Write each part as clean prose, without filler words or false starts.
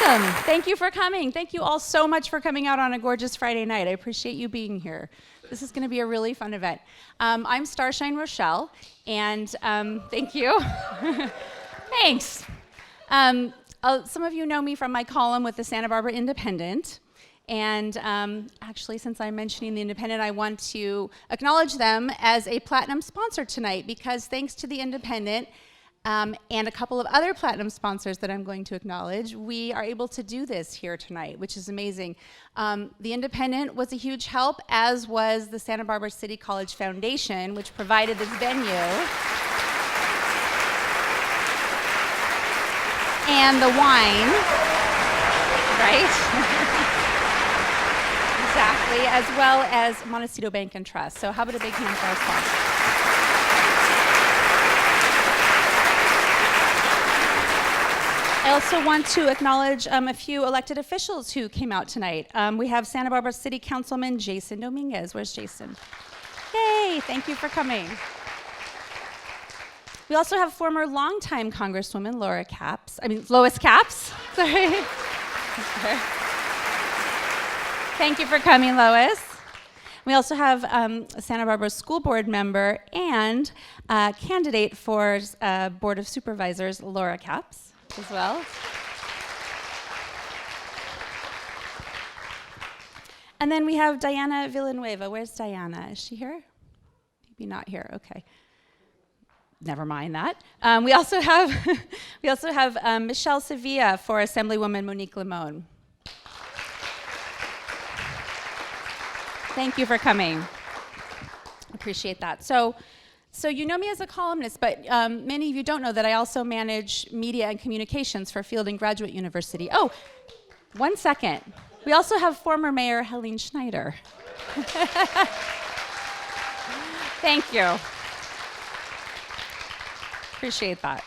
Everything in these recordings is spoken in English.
Awesome. Thank you for coming. Thank you all so much for coming out on a gorgeous Friday night. I appreciate you being here. This is going to be a really fun event. I'm Starshine Rochelle, and thank you. Thanks. Some of you know me from my column with the Santa Barbara Independent. And actually, since I'm mentioning the Independent, I want to acknowledge them as a platinum sponsor tonight, because thanks to the Independent and a couple of other platinum sponsors that I'm going to acknowledge, we are able to do this here tonight, which is amazing. The Independent was a huge help, as was the Santa Barbara City College Foundation, which provided this venue. And the wine, right? Exactly, as well as Montecito Bank and Trust. So how about a big hand for our sponsors? I also want to acknowledge a few elected officials who came out tonight. We have Santa Barbara City Councilman Jason Dominguez. Where's Jason? Yay, thank you for coming. We also have former longtime Congresswoman Lois Capps. Sorry. Thank you for coming, Lois. We also have a Santa Barbara School Board member and candidate for Board of Supervisors, Laura Capps, as well. And then we have Diana Villanueva. Where's Diana? Is she here? Maybe not here. Okay. Never mind that. We also have Michelle Sevilla for Assemblywoman Monique Limon. Thank you for coming. Appreciate that. So you know me as a columnist, but many of you don't know that I also manage media and communications for Fielding Graduate University. Oh, 1 second. We also have former Mayor Helene Schneider. Thank you. Appreciate that.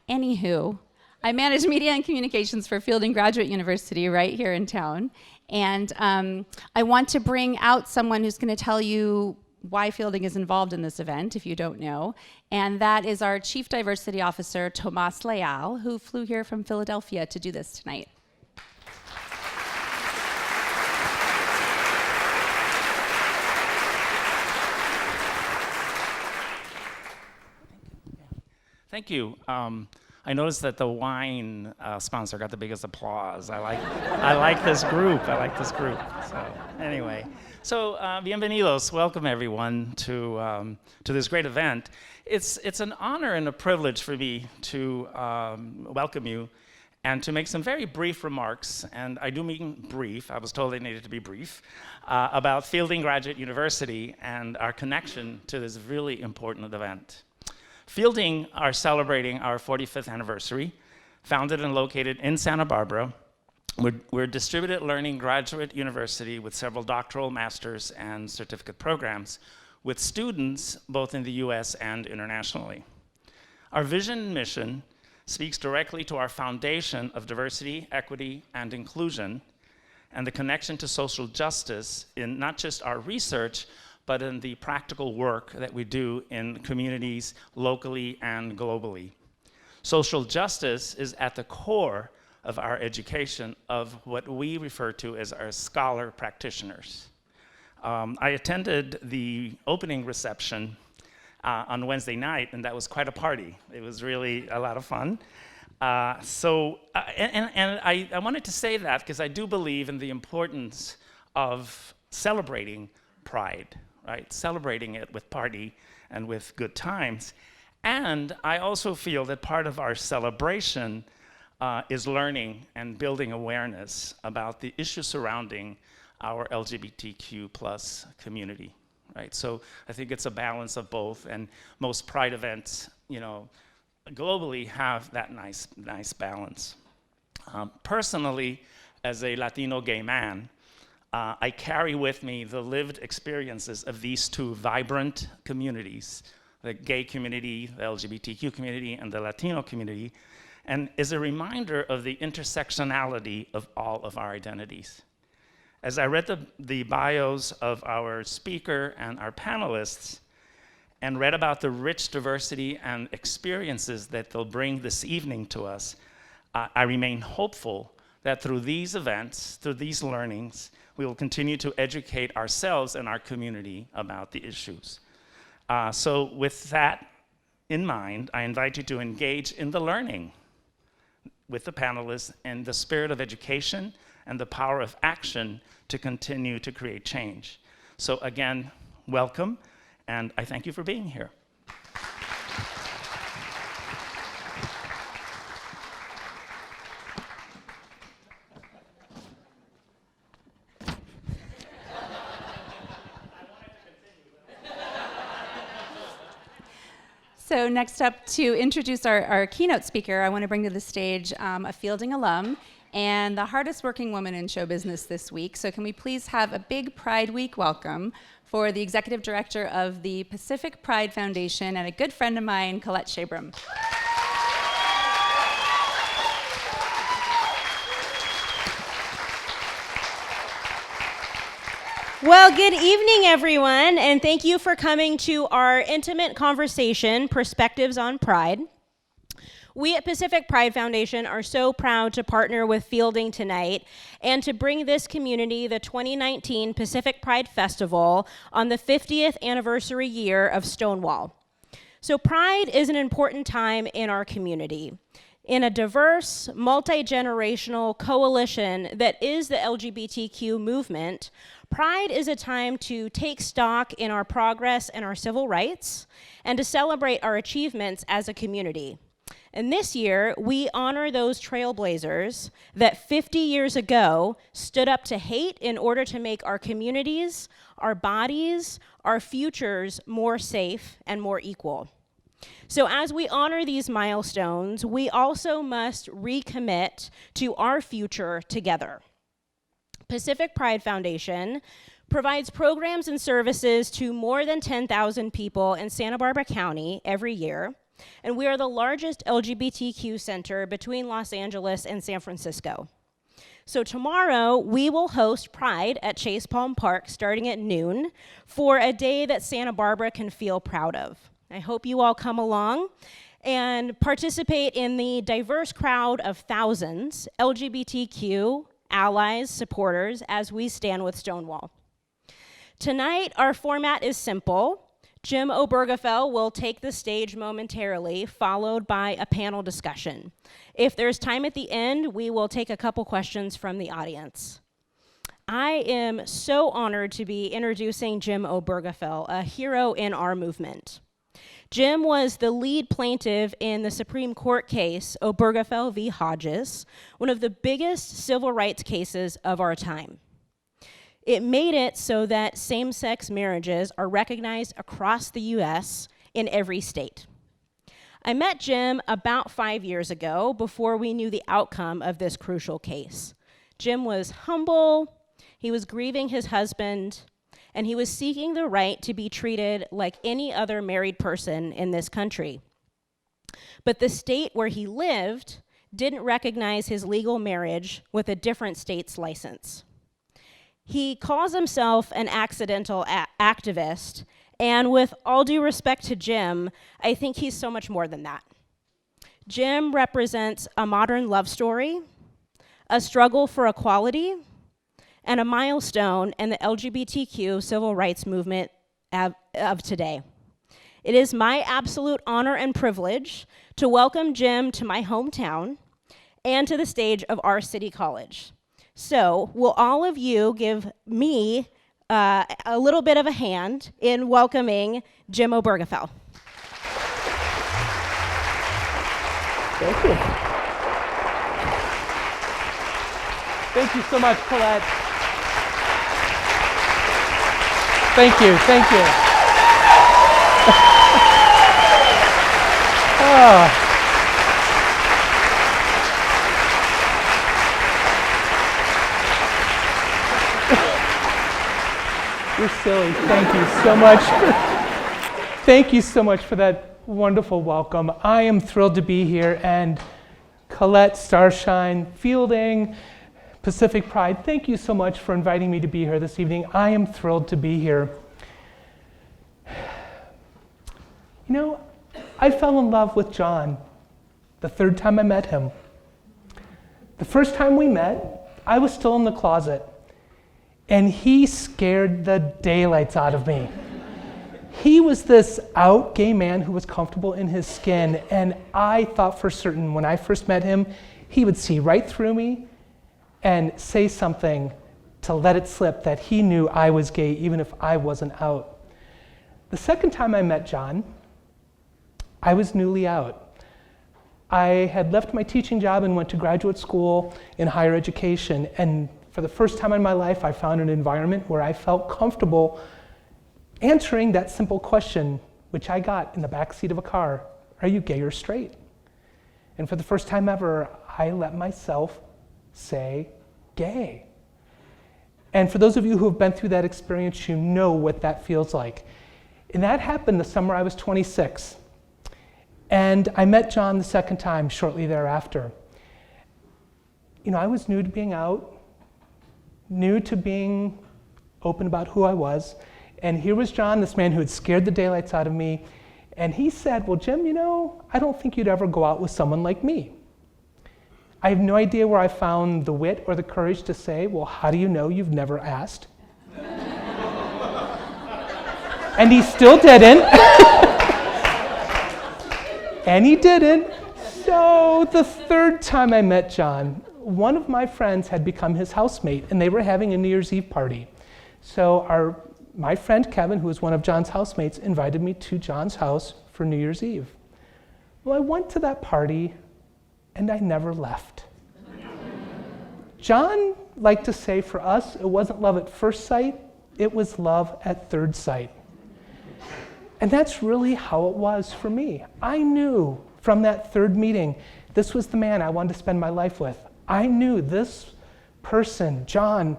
Anywho, I manage media and communications for Fielding Graduate University right here in town. And I want to bring out someone who's going to tell you why Fielding is involved in this event, if you don't know. And that is our Chief Diversity Officer, Tomas Leal, who flew here from Philadelphia to do this tonight. Thank you. I noticed that the wine sponsor got the biggest applause. I like this group. So anyway, bienvenidos. Welcome everyone to this great event. It's an honor and a privilege for me to welcome you and to make some very brief remarks. And I do mean brief. I was told they needed to be brief about Fielding Graduate University and our connection to this really important event. Fielding are celebrating our 45th anniversary, founded and located in Santa Barbara. We're a distributed learning graduate university with several doctoral, master's, and certificate programs with students both in the US and internationally. Our vision and mission speaks directly to our foundation of diversity, equity, and inclusion, and the connection to social justice in not just our research, but in the practical work that we do in communities locally and globally. Social justice is at the core of our education of what we refer to as our scholar practitioners. I attended the opening reception on Wednesday night, and that was quite a party. It was really a lot of fun. I wanted to say that because I do believe in the importance of celebrating pride. Right? Celebrating it with party and with good times. And I also feel that part of our celebration is learning and building awareness about the issues surrounding our LGBTQ plus community, right? So I think it's a balance of both, and most pride events, globally have that nice balance. Personally, as a Latino gay man, I carry with me the lived experiences of these two vibrant communities, the gay community, the LGBTQ community, and the Latino community, and is a reminder of the intersectionality of all of our identities. As I read the bios of our speaker and our panelists, and read about the rich diversity and experiences that they'll bring this evening to us, I remain hopeful that through these events, through these learnings, we will continue to educate ourselves and our community about the issues. So with that in mind, I invite you to engage in the learning with the panelists in the spirit of education and the power of action to continue to create change. So again, welcome, and I thank you for being here. So next up, to introduce our keynote speaker, I want to bring to the stage a Fielding alum and the hardest working woman in show business this week. So can we please have a big Pride Week welcome for the executive director of the Pacific Pride Foundation and a good friend of mine, Colette Shabram. Well, good evening, everyone, and thank you for coming to our intimate conversation, Perspectives on Pride. We at Pacific Pride Foundation are so proud to partner with Fielding tonight and to bring this community the 2019 Pacific Pride Festival on the 50th anniversary year of Stonewall. So Pride is an important time in our community. In a diverse, multi-generational coalition that is the LGBTQ movement, Pride is a time to take stock in our progress and our civil rights and to celebrate our achievements as a community. And this year, we honor those trailblazers that 50 years ago stood up to hate in order to make our communities, our bodies, our futures more safe and more equal. So as we honor these milestones, we also must recommit to our future together. Pacific Pride Foundation provides programs and services to more than 10,000 people in Santa Barbara County every year, and we are the largest LGBTQ center between Los Angeles and San Francisco. So tomorrow, we will host Pride at Chase Palm Park starting at noon for a day that Santa Barbara can feel proud of. I hope you all come along and participate in the diverse crowd of thousands, LGBTQ, allies, supporters, as we stand with Stonewall. Tonight, our format is simple. Jim Obergefell will take the stage momentarily, followed by a panel discussion. If there's time at the end, we will take a couple questions from the audience. I am so honored to be introducing Jim Obergefell, a hero in our movement. Jim was the lead plaintiff in the Supreme Court case, Obergefell v. Hodges, one of the biggest civil rights cases of our time. It made it so that same-sex marriages are recognized across the US in every state. I met Jim about 5 years ago before we knew the outcome of this crucial case. Jim was humble, he was grieving his husband, and he was seeking the right to be treated like any other married person in this country. But the state where he lived didn't recognize his legal marriage with a different state's license. He calls himself an accidental activist, and with all due respect to Jim, I think he's so much more than that. Jim represents a modern love story, a struggle for equality, and a milestone in the LGBTQ civil rights movement of today. It is my absolute honor and privilege to welcome Jim to my hometown and to the stage of our city college. So, will all of you give me a little bit of a hand in welcoming Jim Obergefell? Thank you. Thank you so much, Colette. Thank you, thank you. Oh. You're silly. Thank you so much. Thank you so much for that wonderful welcome. I am thrilled to be here, and Colette, Starshine, Fielding, Pacific Pride, thank you so much for inviting me to be here this evening. I am thrilled to be here. You know, I fell in love with John the third time I met him. The first time we met, I was still in the closet, and he scared the daylights out of me. He was this out gay man who was comfortable in his skin, and I thought for certain when I first met him, he would see right through me and say something to let it slip that he knew I was gay even if I wasn't out. The second time I met John, I was newly out. I had left my teaching job and went to graduate school in higher education, and for the first time in my life, I found an environment where I felt comfortable answering that simple question, which I got in the backseat of a car: are you gay or straight? And for the first time ever, I let myself say gay. And for those of you who have been through that experience, you know what that feels like. And that happened the summer I was 26. And I met John the second time shortly thereafter. You know, I was new to being out, new to being open about who I was. And here was John, this man who had scared the daylights out of me. And he said, well, Jim, you know, I don't think you'd ever go out with someone like me. I have no idea where I found the wit or the courage to say, well, how do you know? You've never asked. And he still didn't. And he didn't. So the third time I met John, one of my friends had become his housemate, and they were having a New Year's Eve party. So my friend Kevin, who was one of John's housemates, invited me to John's house for New Year's Eve. Well, I went to that party, and I never left. John liked to say for us, it wasn't love at first sight, it was love at third sight. And that's really how it was for me. I knew from that third meeting, this was the man I wanted to spend my life with. I knew this person, John,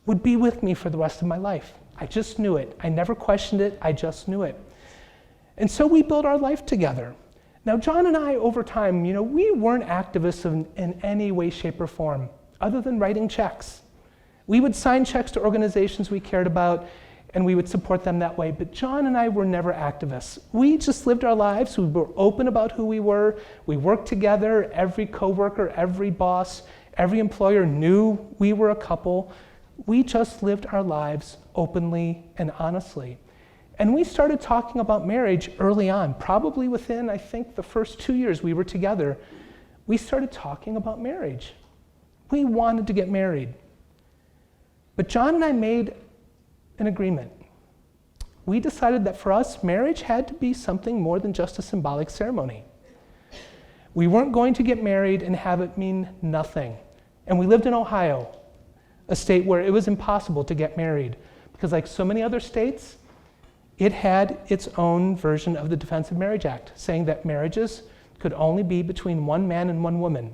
would be with me for the rest of my life. I just knew it. I never questioned it, I just knew it. And so we built our life together. Now, John and I, over time, you know, we weren't activists in any way, shape, or form, other than writing checks. We would sign checks to organizations we cared about, and we would support them that way. But John and I were never activists. We just lived our lives. We were open about who we were. We worked together. Every coworker, every boss, every employer knew we were a couple. We just lived our lives openly and honestly. And we started talking about marriage early on, probably within, I think, the first 2 years we were together. We started talking about marriage. We wanted to get married. But John and I made an agreement. We decided that for us, marriage had to be something more than just a symbolic ceremony. We weren't going to get married and have it mean nothing. And we lived in Ohio, a state where it was impossible to get married, because like so many other states, it had its own version of the Defense of Marriage Act, saying that marriages could only be between one man and one woman.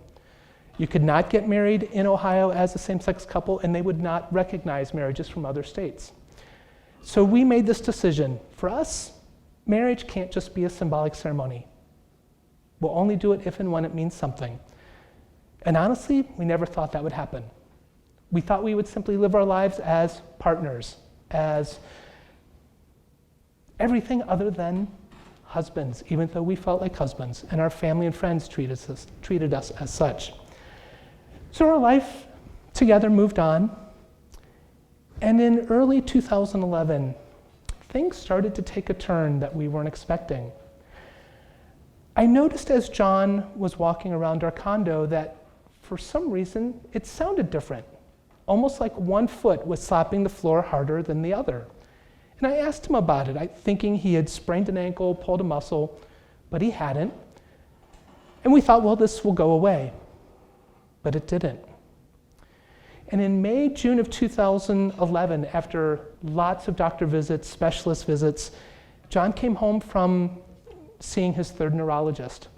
You could not get married in Ohio as a same-sex couple, and they would not recognize marriages from other states. So we made this decision. For us, marriage can't just be a symbolic ceremony. We'll only do it if and when it means something. And honestly, we never thought that would happen. We thought we would simply live our lives as partners, as everything other than husbands, even though we felt like husbands, and our family and friends treated us as such. So our life together moved on, and in early 2011, things started to take a turn that we weren't expecting. I noticed as John was walking around our condo that for some reason it sounded different, almost like one foot was slapping the floor harder than the other. And I asked him about it, thinking he had sprained an ankle, pulled a muscle, but he hadn't. And we thought, well, this will go away. But it didn't. And in May, June of 2011, after lots of doctor visits, specialist visits, John came home from seeing his third neurologist.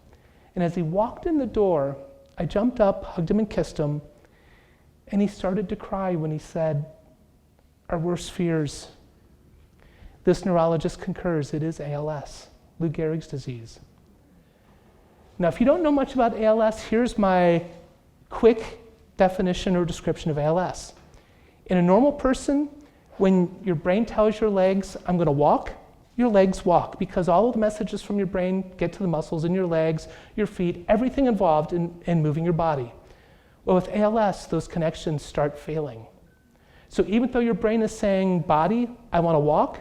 And as he walked in the door, I jumped up, hugged him and kissed him, and he started to cry when he said, "Our worst fears. This neurologist concurs, it is ALS, Lou Gehrig's disease." Now, if you don't know much about ALS, here's my quick definition or description of ALS. In a normal person, when your brain tells your legs, I'm going to walk, your legs walk, because all of the messages from your brain get to the muscles in your legs, your feet, everything involved in moving your body. Well, with ALS, those connections start failing. So even though your brain is saying, body, I want to walk,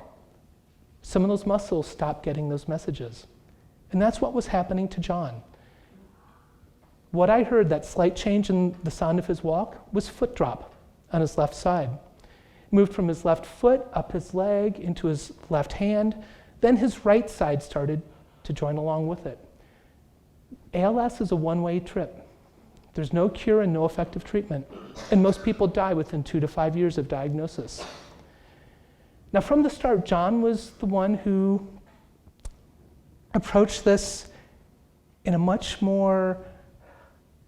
some of those muscles stop getting those messages. And that's what was happening to John. What I heard, that slight change in the sound of his walk, was foot drop on his left side. Moved from his left foot up his leg into his left hand. Then his right side started to join along with it. ALS is a one-way trip. There's no cure and no effective treatment. And most people die within 2 to 5 years of diagnosis. Now, from the start, John was the one who approached this in a much more,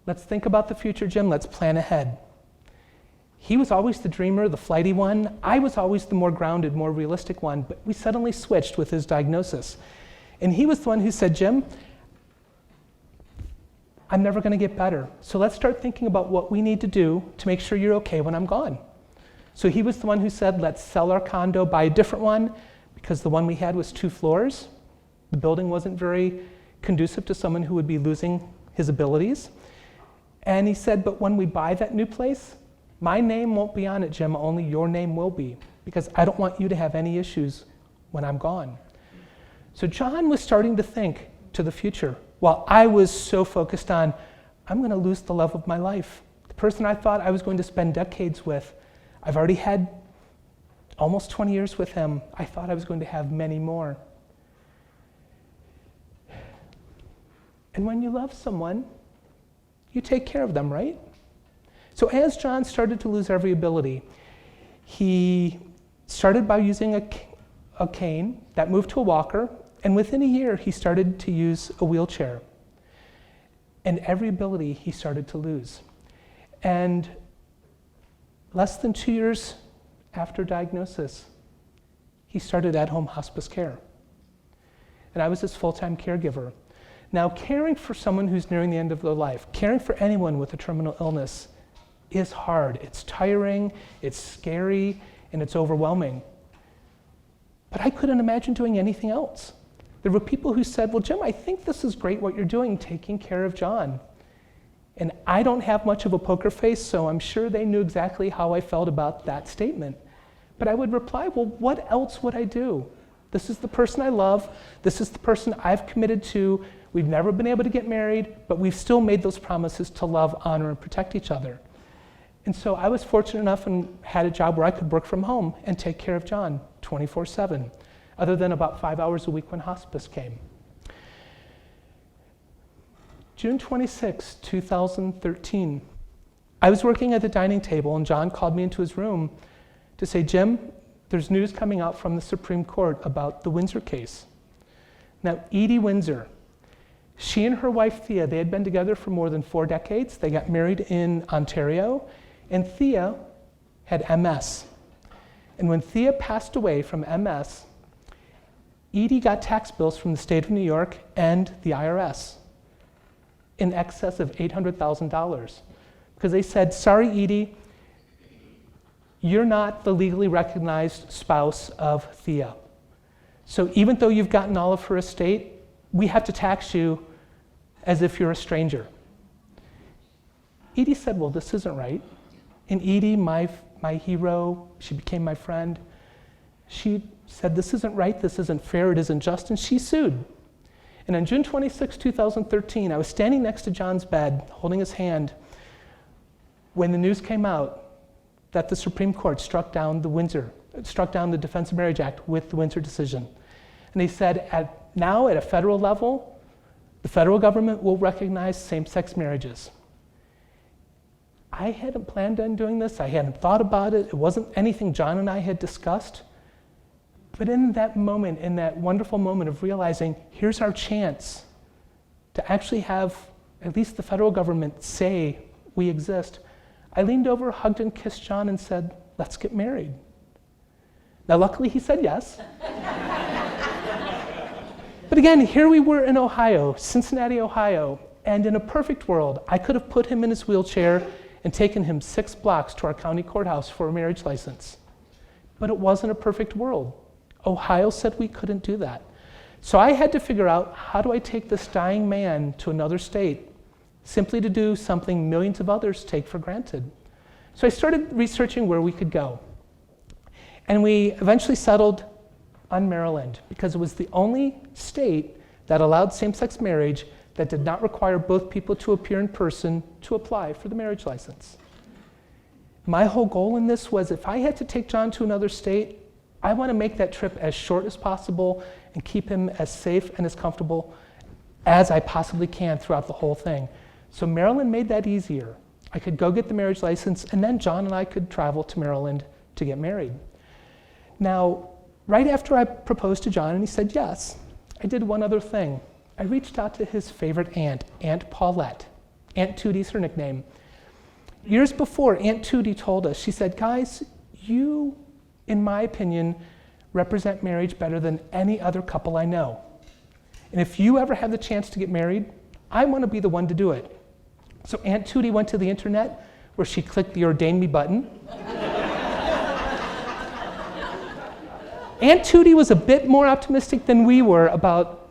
let's think about the future, Jim, let's plan ahead. He was always the dreamer, the flighty one. I was always the more grounded, more realistic one, but we suddenly switched with his diagnosis. And he was the one who said, Jim, I'm never going to get better. So let's start thinking about what we need to do to make sure you're okay when I'm gone. So he was the one who said, let's sell our condo, buy a different one, because the one we had was 2 floors. The building wasn't very conducive to someone who would be losing his abilities. And he said, but when we buy that new place, my name won't be on it, Jim, only your name will be, because I don't want you to have any issues when I'm gone. So John was starting to think to the future, while I was so focused on, I'm going to lose the love of my life. The person I thought I was going to spend decades with, I've already had almost 20 years with him. I thought I was going to have many more. And when you love someone, you take care of them, right? So as John started to lose every ability, he started by using a cane that moved to a walker, and within a year, he started to use a wheelchair. And every ability he started to lose. And less than 2 years after diagnosis, he started at-home hospice care. And I was his full-time caregiver. Now, caring for someone who's nearing the end of their life, caring for anyone with a terminal illness is hard. It's tiring, it's scary, and it's overwhelming. But I couldn't imagine doing anything else. There were people who said, well, Jim, I think this is great what you're doing, taking care of John. And I don't have much of a poker face, so I'm sure they knew exactly how I felt about that statement. But I would reply, well, what else would I do? This is the person I love. This is the person I've committed to. We've never been able to get married, but we've still made those promises to love, honor, and protect each other. And so I was fortunate enough and had a job where I could work from home and take care of John 24/7, other than about 5 hours a week when hospice came. June 26, 2013, I was working at the dining table and John called me into his room to say, Jim, there's news coming out from the Supreme Court about the Windsor case. Now, Edie Windsor, she and her wife Thea, they had been together for more than 4 decades. They got married in Ontario, and Thea had MS. And when Thea passed away from MS, Edie got tax bills from the state of New York and the IRS in excess of $800,000. Because they said, sorry, Edie, you're not the legally recognized spouse of Thea. So even though you've gotten all of her estate, we have to tax you as if you're a stranger. Edie said, well, this isn't right. And Edie, my hero, she became my friend, she said, this isn't right, this isn't fair, it isn't just, and she sued. And on June 26, 2013, I was standing next to John's bed, holding his hand, when the news came out that the Supreme Court struck down the Defense of Marriage Act with the Windsor decision. And they said, now at a federal level, the federal government will recognize same-sex marriages. I hadn't planned on doing this, I hadn't thought about it, it wasn't anything John and I had discussed. But in that moment, in that wonderful moment of realizing, here's our chance to actually have at least the federal government say we exist, I leaned over, hugged and kissed John and said, let's get married. Now, luckily he said yes. But again, here we were in Ohio, Cincinnati, Ohio, and in a perfect world, I could have put him in his wheelchair and taken him 6 blocks to our county courthouse for a marriage license. But it wasn't a perfect world. Ohio said we couldn't do that. So I had to figure out, how do I take this dying man to another state simply to do something millions of others take for granted? So I started researching where we could go. And we eventually settled on Maryland because it was the only state that allowed same-sex marriage that did not require both people to appear in person to apply for the marriage license. My whole goal in this was, if I had to take John to another state, I want to make that trip as short as possible and keep him as safe and as comfortable as I possibly can throughout the whole thing. So Maryland made that easier. I could go get the marriage license, and then John and I could travel to Maryland to get married. Now, right after I proposed to John and he said yes, I did one other thing. I reached out to his favorite aunt, Aunt Paulette. Aunt Tootie's her nickname. Years before, Aunt Tootie told us, she said, guys, you, in my opinion, represent marriage better than any other couple I know. And if you ever have the chance to get married, I want to be the one to do it. So Aunt Tootie went to the internet where she clicked the ordain me button. Aunt Tootie was a bit more optimistic than we were about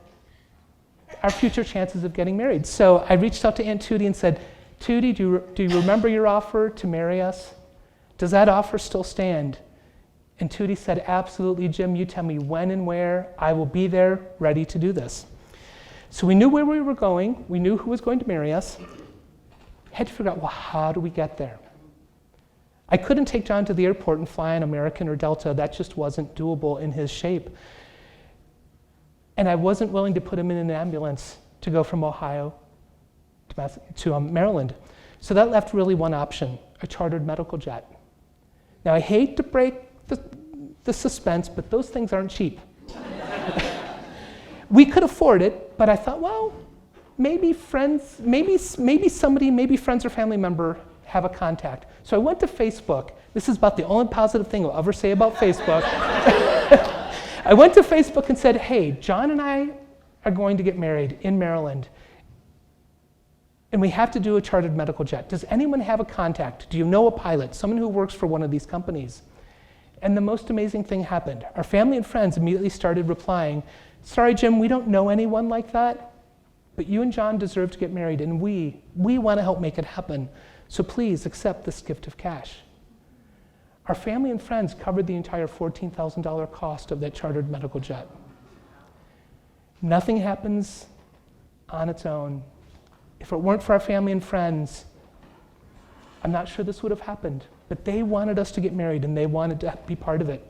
our future chances of getting married. So I reached out to Aunt Tootie and said, Tootie, do you remember your offer to marry us? Does that offer still stand? And Tootie said, absolutely, Jim, you tell me when and where. I will be there, ready to do this. So we knew where we were going. We knew who was going to marry us. Had to figure out, well, how do we get there? I couldn't take John to the airport and fly on American or Delta. That just wasn't doable in his shape. And I wasn't willing to put him in an ambulance to go from Ohio to Maryland. So that left really one option, a chartered medical jet. Now, I hate to break the suspense, but those things aren't cheap. We could afford it, but I thought, well, maybe friends or family member have a contact. So I went to Facebook. This is about the only positive thing I'll ever say about Facebook. I went to Facebook and said, hey, John and I are going to get married in Maryland, and we have to do a chartered medical jet. Does anyone have a contact? Do you know a pilot, someone who works for one of these companies? And the most amazing thing happened. Our family and friends immediately started replying, sorry, Jim, we don't know anyone like that, but you and John deserve to get married, and we want to help make it happen. So please accept this gift of cash. Our family and friends covered the entire $14,000 cost of that chartered medical jet. Nothing happens on its own. If it weren't for our family and friends, I'm not sure this would have happened. But they wanted us to get married, and they wanted to be part of it.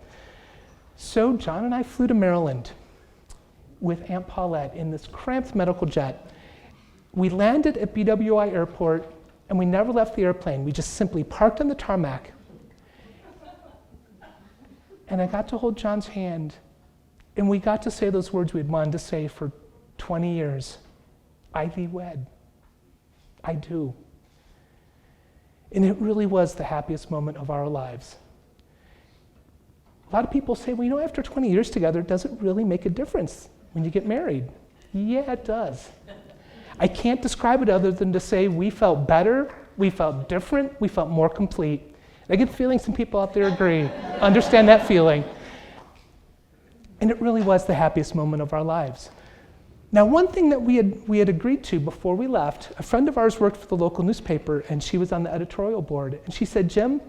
So John and I flew to Maryland with Aunt Paulette in this cramped medical jet. We landed at BWI Airport, and we never left the airplane. We just simply parked on the tarmac. And I got to hold John's hand, and we got to say those words we'd wanted to say for 20 years. I thee wed. I do. And it really was the happiest moment of our lives. A lot of people say, well, you know, after 20 years together, does it really make a difference when you get married? Yeah, it does. I can't describe it other than to say we felt better, we felt different, we felt more complete. I get the feeling some people out there agree, understand that feeling. And it really was the happiest moment of our lives. Now, one thing that we had agreed to before we left, a friend of ours worked for the local newspaper, and she was on the editorial board. And she said, Jim,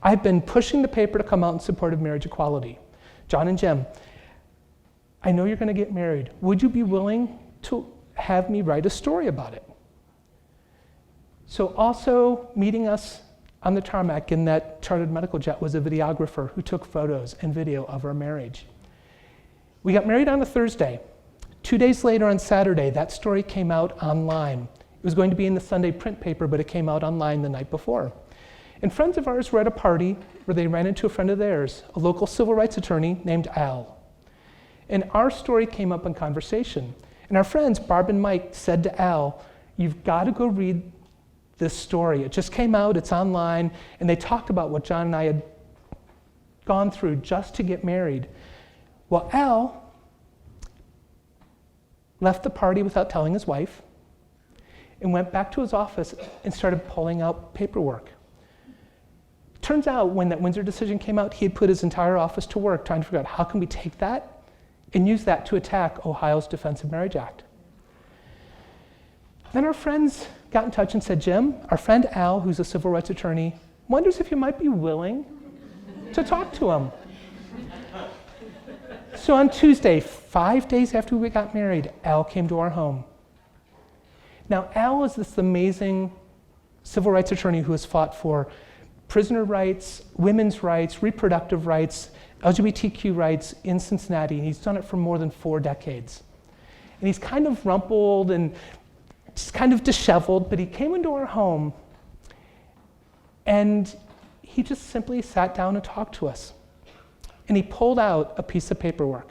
I've been pushing the paper to come out in support of marriage equality. John and Jim, I know you're going to get married. Would you be willing to have me write a story about it? So also meeting us on the tarmac in that chartered medical jet was a videographer who took photos and video of our marriage. We got married on a Thursday. 2 days later on Saturday, that story came out online. It was going to be in the Sunday print paper, but it came out online the night before. And friends of ours were at a party where they ran into a friend of theirs, a local civil rights attorney named Al. And our story came up in conversation. And our friends, Barb and Mike, said to Al, you've got to go read this story. It just came out, it's online. And they talked about what John and I had gone through just to get married. Well, Al left the party without telling his wife and went back to his office and started pulling out paperwork. Turns out when that Windsor decision came out, he had put his entire office to work trying to figure out how can we take that and use that to attack Ohio's Defense of Marriage Act. Then our friends got in touch and said, Jim, our friend Al, who's a civil rights attorney, wonders if you might be willing to talk to him. So on Tuesday, 5 days after we got married, Al came to our home. Now, Al is this amazing civil rights attorney who has fought for prisoner rights, women's rights, reproductive rights, LGBTQ rights in Cincinnati, and he's done it for more than 4 decades. And he's kind of rumpled and just kind of disheveled, but he came into our home and he just simply sat down and talked to us. And he pulled out a piece of paperwork,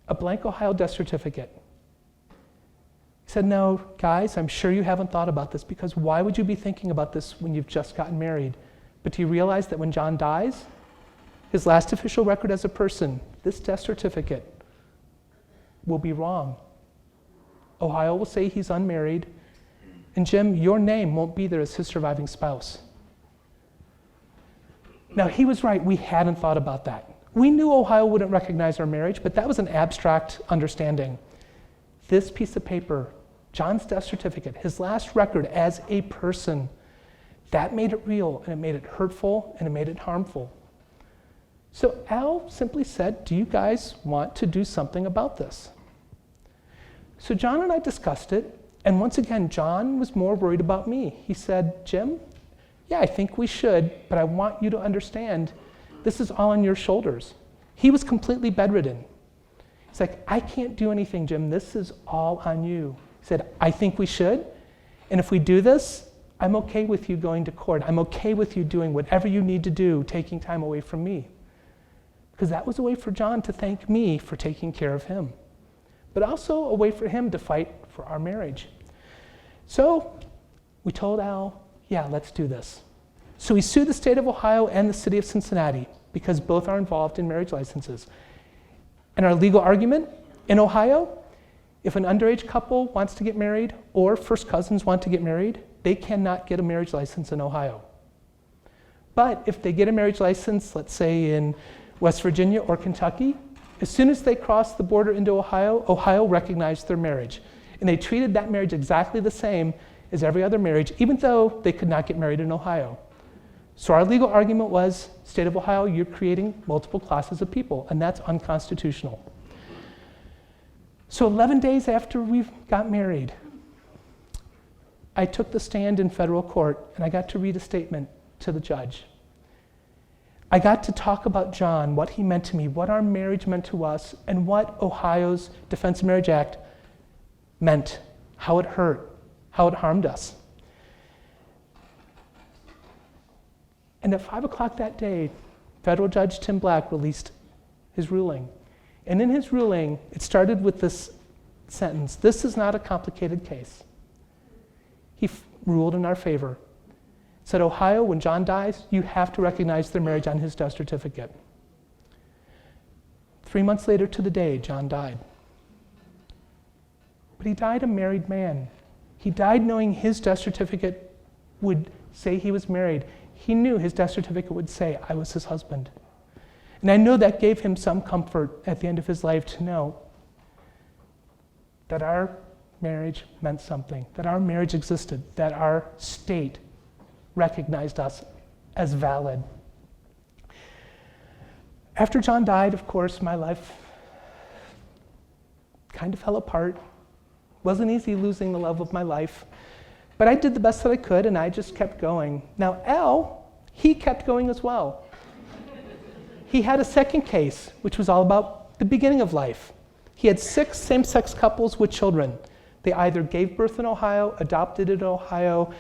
a blank Ohio death certificate. He said, no, guys, I'm sure you haven't thought about this, because why would you be thinking about this when you've just gotten married? But do you realize that when John dies, his last official record as a person, this death certificate will be wrong. Ohio will say he's unmarried, and Jim, your name won't be there as his surviving spouse. Now, he was right, we hadn't thought about that. We knew Ohio wouldn't recognize our marriage, but that was an abstract understanding. This piece of paper, John's death certificate, his last record as a person, that made it real, and it made it hurtful, and it made it harmful. So Al simply said, do you guys want to do something about this? So John and I discussed it, and once again, John was more worried about me. He said, Jim, yeah, I think we should, but I want you to understand this is all on your shoulders. He was completely bedridden. He's like, I can't do anything, Jim. This is all on you. He said, I think we should, and if we do this, I'm okay with you going to court. I'm okay with you doing whatever you need to do, taking time away from me. Because that was a way for John to thank me for taking care of him, but also a way for him to fight for our marriage. So we told Al, yeah, let's do this. So we sued the state of Ohio and the city of Cincinnati because both are involved in marriage licenses. And our legal argument in Ohio, if an underage couple wants to get married or first cousins want to get married, they cannot get a marriage license in Ohio. But if they get a marriage license, let's say in West Virginia or Kentucky, as soon as they cross the border into Ohio, Ohio recognized their marriage. And they treated that marriage exactly the same as every other marriage, even though they could not get married in Ohio. So our legal argument was, state of Ohio, you're creating multiple classes of people, and that's unconstitutional. So 11 days after we got married, I took the stand in federal court, and I got to read a statement to the judge. I got to talk about John, what he meant to me, what our marriage meant to us, and what Ohio's Defense of Marriage Act meant, how it hurt, how it harmed us. And at 5 o'clock that day, federal judge Tim Black released his ruling. And in his ruling, it started with this sentence, this is not a complicated case. He ruled in our favor. Said, Ohio, when John dies, you have to recognize their marriage on his death certificate. 3 months later to the day, John died. But he died a married man. He died knowing his death certificate would say he was married. He knew his death certificate would say, I was his husband. And I know that gave him some comfort at the end of his life to know that our marriage meant something, that our marriage existed, that our state recognized us as valid. After John died, of course, my life kind of fell apart. Wasn't easy losing the love of my life, but I did the best that I could, and I just kept going. Now, Al, he kept going as well. He had a second case, which was all about the beginning of life. He had 6 same-sex couples with children. They either gave birth in Ohio, adopted in Ohio,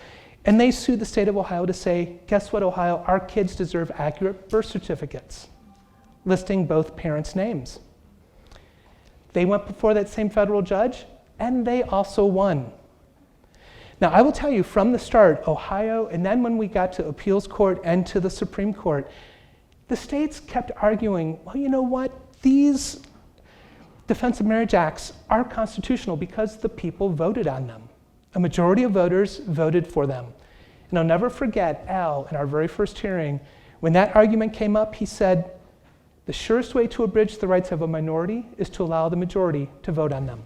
and they sued the state of Ohio to say, guess what, Ohio, our kids deserve accurate birth certificates, listing both parents' names. They went before that same federal judge, and they also won. Now, I will tell you from the start, Ohio, and then when we got to appeals court and to the Supreme Court, the states kept arguing, well, you know what? These Defense of Marriage Acts are constitutional because the people voted on them. A majority of voters voted for them. And I'll never forget Al in our very first hearing, when that argument came up, he said, the surest way to abridge the rights of a minority is to allow the majority to vote on them.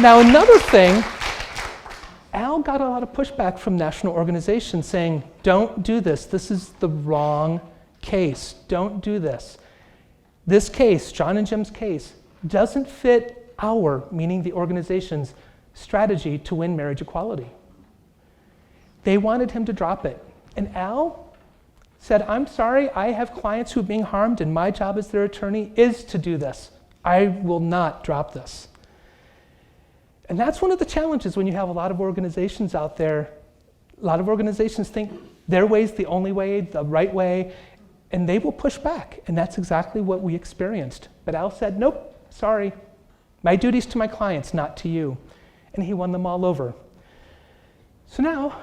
Now, another thing, Al got a lot of pushback from national organizations saying, don't do this. This is the wrong case. Don't do this. This case, John and Jim's case, doesn't fit our, meaning the organization's, strategy to win marriage equality. They wanted him to drop it. And Al said, I'm sorry, I have clients who are being harmed, and my job as their attorney is to do this. I will not drop this. And that's one of the challenges when you have a lot of organizations out there. A lot of organizations think their way is the only way, the right way, and they will push back. And that's exactly what we experienced. But Al said, nope, sorry. My duty's to my clients, not to you. And he won them all over. So now,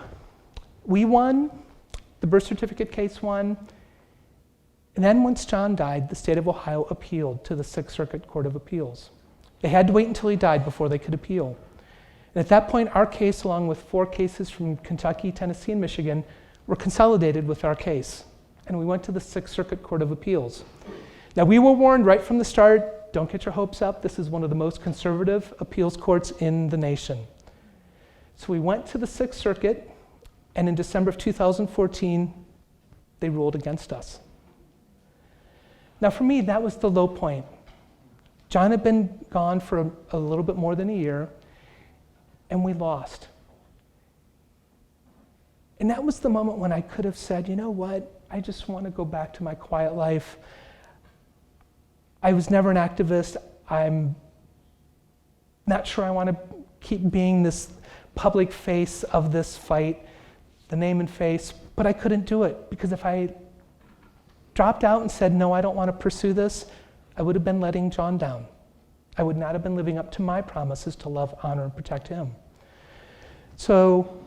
we won, the birth certificate case won, and then once John died, the state of Ohio appealed to the Sixth Circuit Court of Appeals. They had to wait until he died before they could appeal. And at that point, our case, along with 4 cases from Kentucky, Tennessee, and Michigan, were consolidated with our case. And we went to the Sixth Circuit Court of Appeals. Now, we were warned right from the start, don't get your hopes up. This is one of the most conservative appeals courts in the nation. So we went to the Sixth Circuit, and in December of 2014, they ruled against us. Now, for me, that was the low point. John had been gone for a little bit more than a year, and we lost. And that was the moment when I could have said, you know what, I just want to go back to my quiet life. I was never an activist. I'm not sure I want to keep being this public face of this fight, the name and face, but I couldn't do it because if I dropped out and said, no, I don't want to pursue this, I would have been letting John down. I would not have been living up to my promises to love, honor, and protect him. So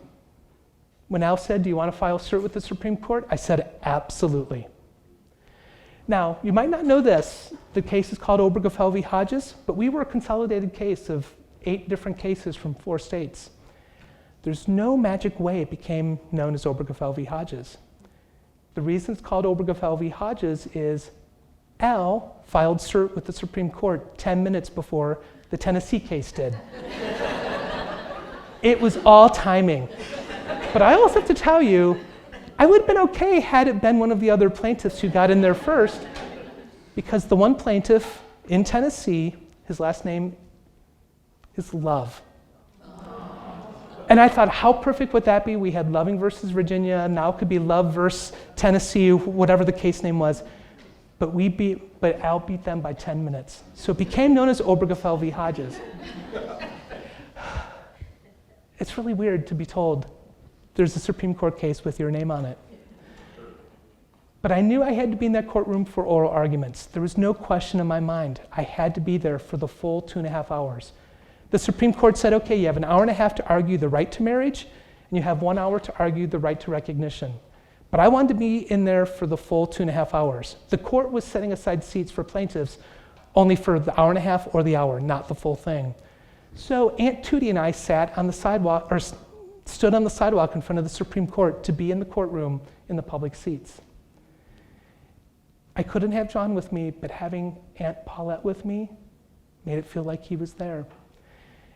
when Al said, do you want to file cert with the Supreme Court? I said, absolutely. Now, you might not know this. The case is called Obergefell v. Hodges, but we were a consolidated case of 8 different cases from 4 states. There's no magic way it became known as Obergefell v. Hodges. The reason it's called Obergefell v. Hodges is Al filed cert with the Supreme Court 10 minutes before the Tennessee case did. It was all timing. But I also have to tell you, I would have been okay had it been one of the other plaintiffs who got in there first, because the one plaintiff in Tennessee, his last name is Love. And I thought, how perfect would that be? We had Loving versus Virginia, now it could be Love versus Tennessee, whatever the case name was. But Al beat them by 10 minutes. So it became known as Obergefell v. Hodges. It's really weird to be told there's a Supreme Court case with your name on it. But I knew I had to be in that courtroom for oral arguments. There was no question in my mind. I had to be there for the full 2.5 hours. The Supreme Court said, okay, you have an hour and a half to argue the right to marriage, and you have 1 hour to argue the right to recognition. But I wanted to be in there for the full 2.5 hours. The court was setting aside seats for plaintiffs only for the hour and a half or the hour, not the full thing. So Aunt Tootie and I sat on the sidewalk, or stood on the sidewalk in front of the Supreme Court to be in the courtroom in the public seats. I couldn't have John with me, but having Aunt Paulette with me made it feel like he was there.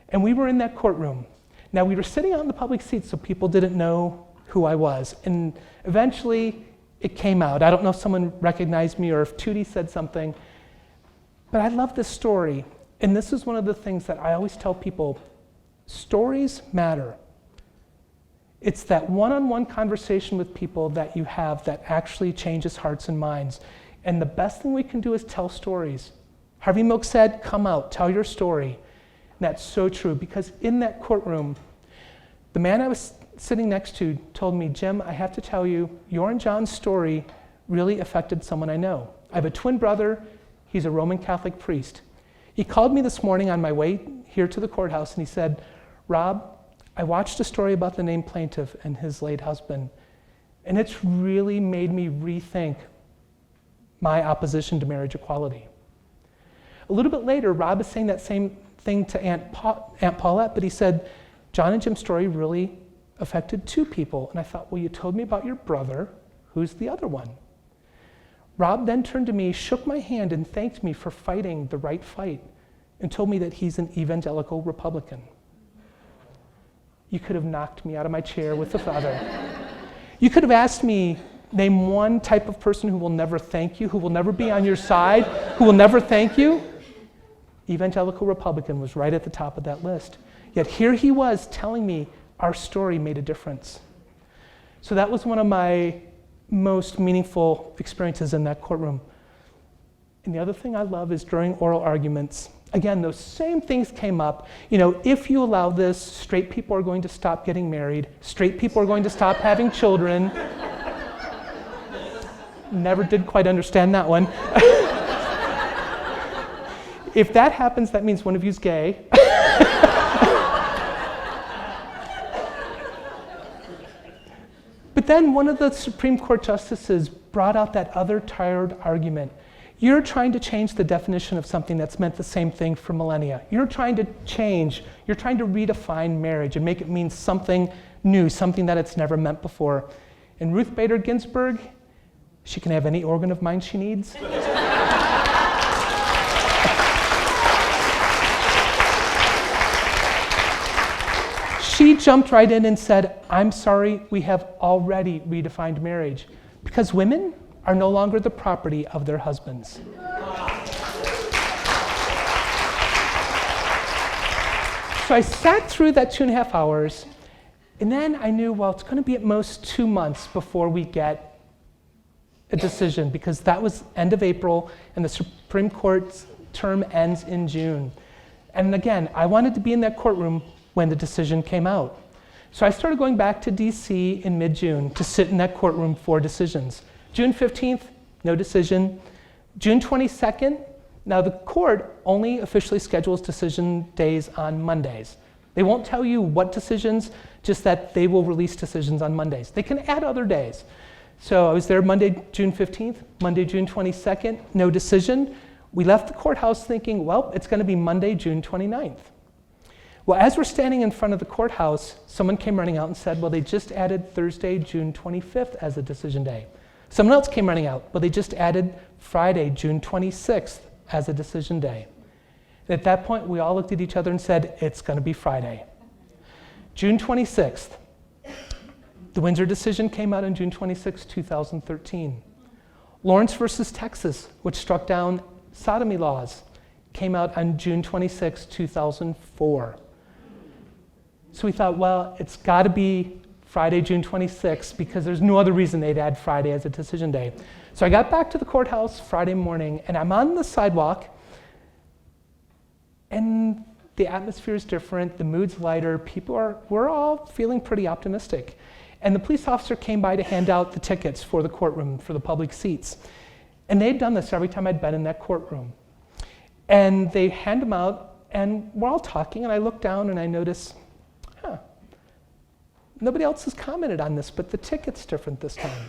And we were in that courtroom. Now, we were sitting out in the public seats so people didn't know who I was. And eventually, it came out. I don't know if someone recognized me or if Tootie said something, but I love this story. And this is one of the things that I always tell people, stories matter. It's that one-on-one conversation with people that you have that actually changes hearts and minds. And the best thing we can do is tell stories. Harvey Milk said, come out, tell your story. And that's so true, because in that courtroom, the man I was sitting next to told me, Jim, I have to tell you, your and John's story really affected someone I know. I have a twin brother. He's a Roman Catholic priest. He called me this morning on my way here to the courthouse, and he said, Rob, I watched a story about the named plaintiff and his late husband, and it's really made me rethink my opposition to marriage equality. A little bit later, Rob is saying that same thing to Aunt Paulette, but he said, John and Jim's story really affected two people. And I thought, well, you told me about your brother. Who's the other one? Rob then turned to me, shook my hand, and thanked me for fighting the right fight, and told me that he's an evangelical Republican. You could have knocked me out of my chair with a feather. You could have asked me, name one type of person who will never thank you, who will never be on your side, who will never thank you. Evangelical Republican was right at the top of that list. Yet here he was telling me our story made a difference. So that was one of my most meaningful experiences in that courtroom. And the other thing I love is during oral arguments, again, those same things came up. You know, if you allow this, straight people are going to stop getting married. Straight people are going to stop having children. Never did quite understand that one. If that happens, that means one of you's gay. But then one of the Supreme Court justices brought out that other tired argument. You're trying to change the definition of something that's meant the same thing for millennia. You're trying to redefine marriage and make it mean something new, something that it's never meant before. And Ruth Bader Ginsburg, she can have any organ of mine she needs. She jumped right in and said, I'm sorry, we have already redefined marriage because women are no longer the property of their husbands. So I sat through that 2.5 hours, and then I knew, well, it's going to be at most 2 months before we get a decision, because that was end of April, and the Supreme Court's term ends in June. And again, I wanted to be in that courtroom when the decision came out. So I started going back to DC in mid-June to sit in that courtroom for decisions. June 15th, no decision. June 22nd, now the court only officially schedules decision days on Mondays. They won't tell you what decisions, just that they will release decisions on Mondays. They can add other days. So I was there Monday, June 15th, Monday, June 22nd, no decision. We left the courthouse thinking, well, it's going to be Monday, June 29th. Well, as we're standing in front of the courthouse, someone came running out and said, well, they just added Thursday, June 25th as a decision day. Someone else came running out, well, they just added Friday, June 26th as a decision day. And at that point, we all looked at each other and said, it's going to be Friday. June 26th. The Windsor decision came out on June 26, 2013. Lawrence versus Texas, which struck down sodomy laws, came out on June 26, 2004. So we thought, well, it's got to be Friday, June 26, because there's no other reason they'd add Friday as a decision day. So I got back to the courthouse Friday morning, and I'm on the sidewalk, and the atmosphere is different, the mood's lighter, we're all feeling pretty optimistic. And the police officer came by to hand out the tickets for the courtroom, for the public seats. And they'd done this every time I'd been in that courtroom. And they hand them out, and we're all talking, and I look down and I notice, nobody else has commented on this, but the ticket's different this time.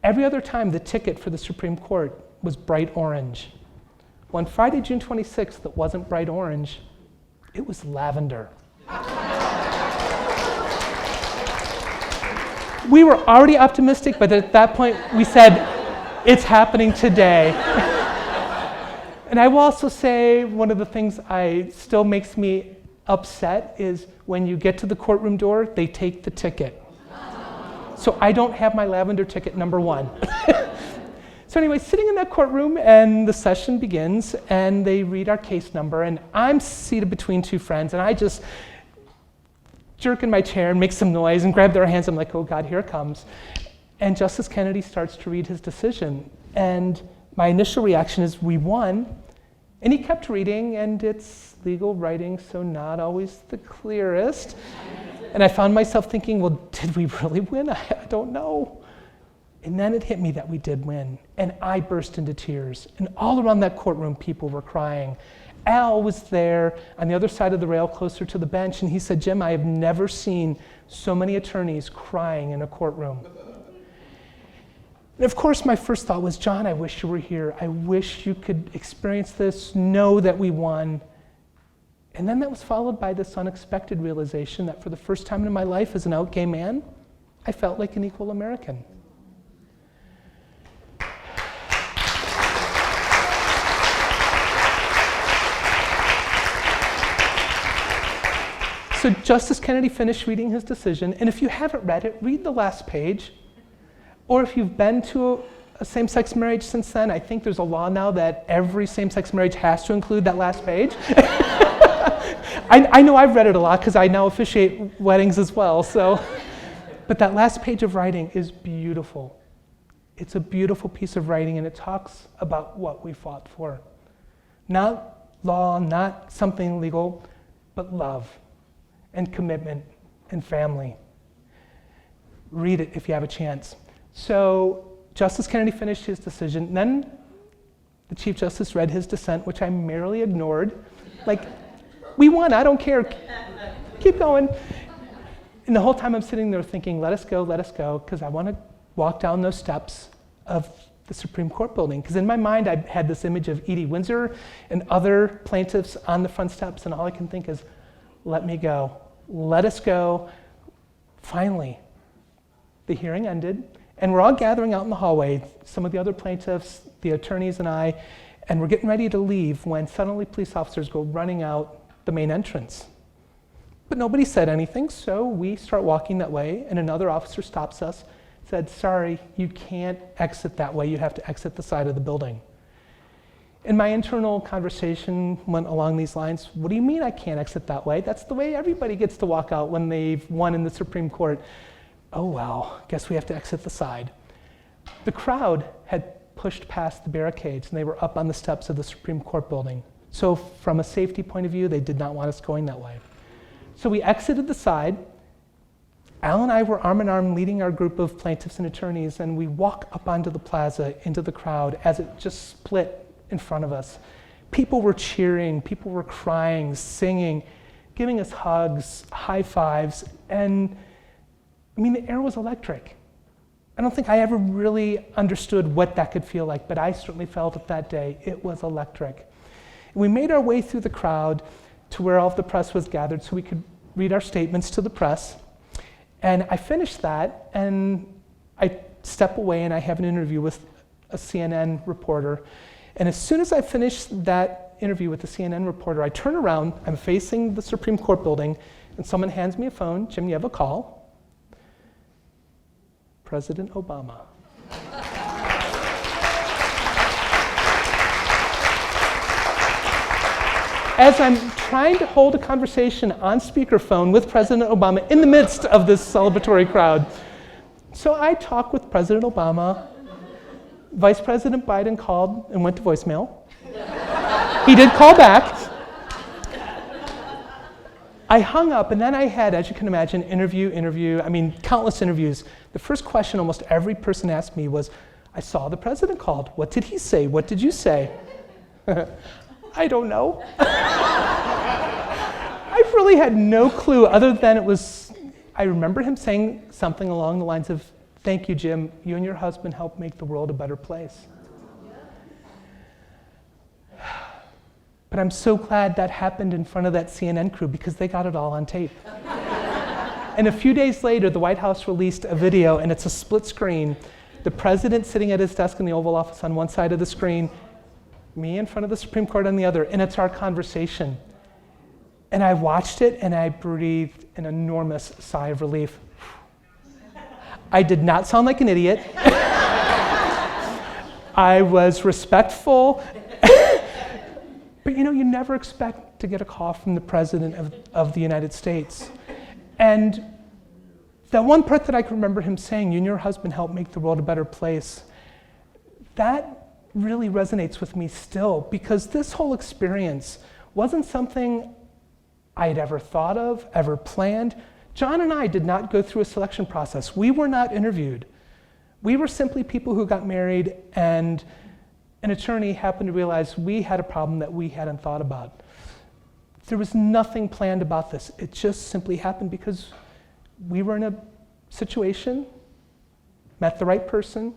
Every other time, the ticket for the Supreme Court was bright orange. Well, on Friday, June 26th, it wasn't bright orange, it was lavender. We were already optimistic, but at that point, we said, it's happening today. And I will also say, one of the things still makes me upset is when you get to the courtroom door, they take the ticket. So I don't have my lavender ticket, number one. So anyway, sitting in that courtroom, and the session begins, and they read our case number, and I'm seated between two friends, and I just jerk in my chair and make some noise and grab their hands. I'm like, oh God, here it comes. And Justice Kennedy starts to read his decision. And my initial reaction is, we won. And he kept reading, and it's legal writing, so not always the clearest. And I found myself thinking, well, did we really win? I don't know. And then it hit me that we did win. And I burst into tears. And all around that courtroom, people were crying. Al was there on the other side of the rail, closer to the bench, and he said, Jim, I have never seen so many attorneys crying in a courtroom. And of course, my first thought was, John, I wish you were here. I wish you could experience this, know that we won. And then that was followed by this unexpected realization that for the first time in my life as an out gay man, I felt like an equal American. So Justice Kennedy finished reading his decision, and if you haven't read it, read the last page. Or if you've been to a same-sex marriage since then, I think there's a law now that every same-sex marriage has to include that last page. I know I've read it a lot because I now officiate weddings as well. So, but that last page of writing is beautiful. It's a beautiful piece of writing, and it talks about what we fought for. Not law, not something legal, but love and commitment and family. Read it if you have a chance. So Justice Kennedy finished his decision. Then the Chief Justice read his dissent, which I merely ignored. Like, we won, I don't care. Keep going. And the whole time I'm sitting there thinking, let us go, because I want to walk down those steps of the Supreme Court building. Because in my mind, I had this image of Edie Windsor and other plaintiffs on the front steps, and all I can think is, let me go. Let us go. Finally, the hearing ended, and we're all gathering out in the hallway, some of the other plaintiffs, the attorneys and I, and we're getting ready to leave when suddenly police officers go running out the main entrance. But nobody said anything, so we start walking that way, and another officer stops us, said, sorry, you can't exit that way, you have to exit the side of the building. And my internal conversation went along these lines, what do you mean I can't exit that way? That's the way everybody gets to walk out when they've won in the Supreme Court. Oh well, guess we have to exit the side. The crowd had pushed past the barricades and they were up on the steps of the Supreme Court building. So from a safety point of view, they did not want us going that way. So we exited the side. Al and I were arm in arm leading our group of plaintiffs and attorneys, and we walk up onto the plaza into the crowd as it just split in front of us. People were cheering, people were crying, singing, giving us hugs, high fives, and I mean, the air was electric. I don't think I ever really understood what that could feel like, but I certainly felt it that day. It was electric. We made our way through the crowd to where all of the press was gathered so we could read our statements to the press. And I finished that, and I step away and I have an interview with a CNN reporter. And as soon as I finish that interview with the CNN reporter, I turn around, I'm facing the Supreme Court building, and someone hands me a phone. Jim, you have a call. President Obama. As I'm trying to hold a conversation on speakerphone with President Obama in the midst of this celebratory crowd. So I talk with President Obama. Vice President Biden called and went to voicemail. He did call back. I hung up, and then I had, as you can imagine, countless interviews. The first question almost every person asked me was, I saw the president called. What did he say? What did you say? I don't know. I really had no clue other than I remember him saying something along the lines of, thank you, Jim. You and your husband helped make the world a better place. But I'm so glad that happened in front of that CNN crew because they got it all on tape. And a few days later, the White House released a video, and it's a split screen. The president sitting at his desk in the Oval Office on one side of the screen, me in front of the Supreme Court on the other, and it's our conversation. And I watched it, and I breathed an enormous sigh of relief. I did not sound like an idiot. I was respectful. But you never expect to get a call from the President of the United States. And that one part that I can remember him saying, you and your husband helped make the world a better place, that really resonates with me still, because this whole experience wasn't something I had ever thought of, ever planned. John and I did not go through a selection process. We were not interviewed. We were simply people who got married, and an attorney happened to realize we had a problem that we hadn't thought about. There was nothing planned about this. It just simply happened because we were in a situation, met the right person,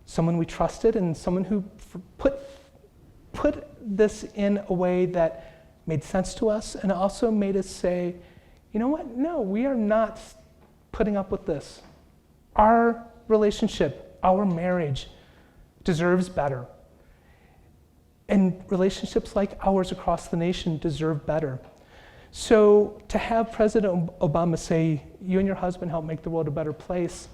someone we trusted, and someone who put this in a way that made sense to us, and it also made us say, you know what? No, we are not putting up with this. Our relationship, our marriage deserves better. And relationships like ours across the nation deserve better. So to have President Obama say, you and your husband help make the world a better place,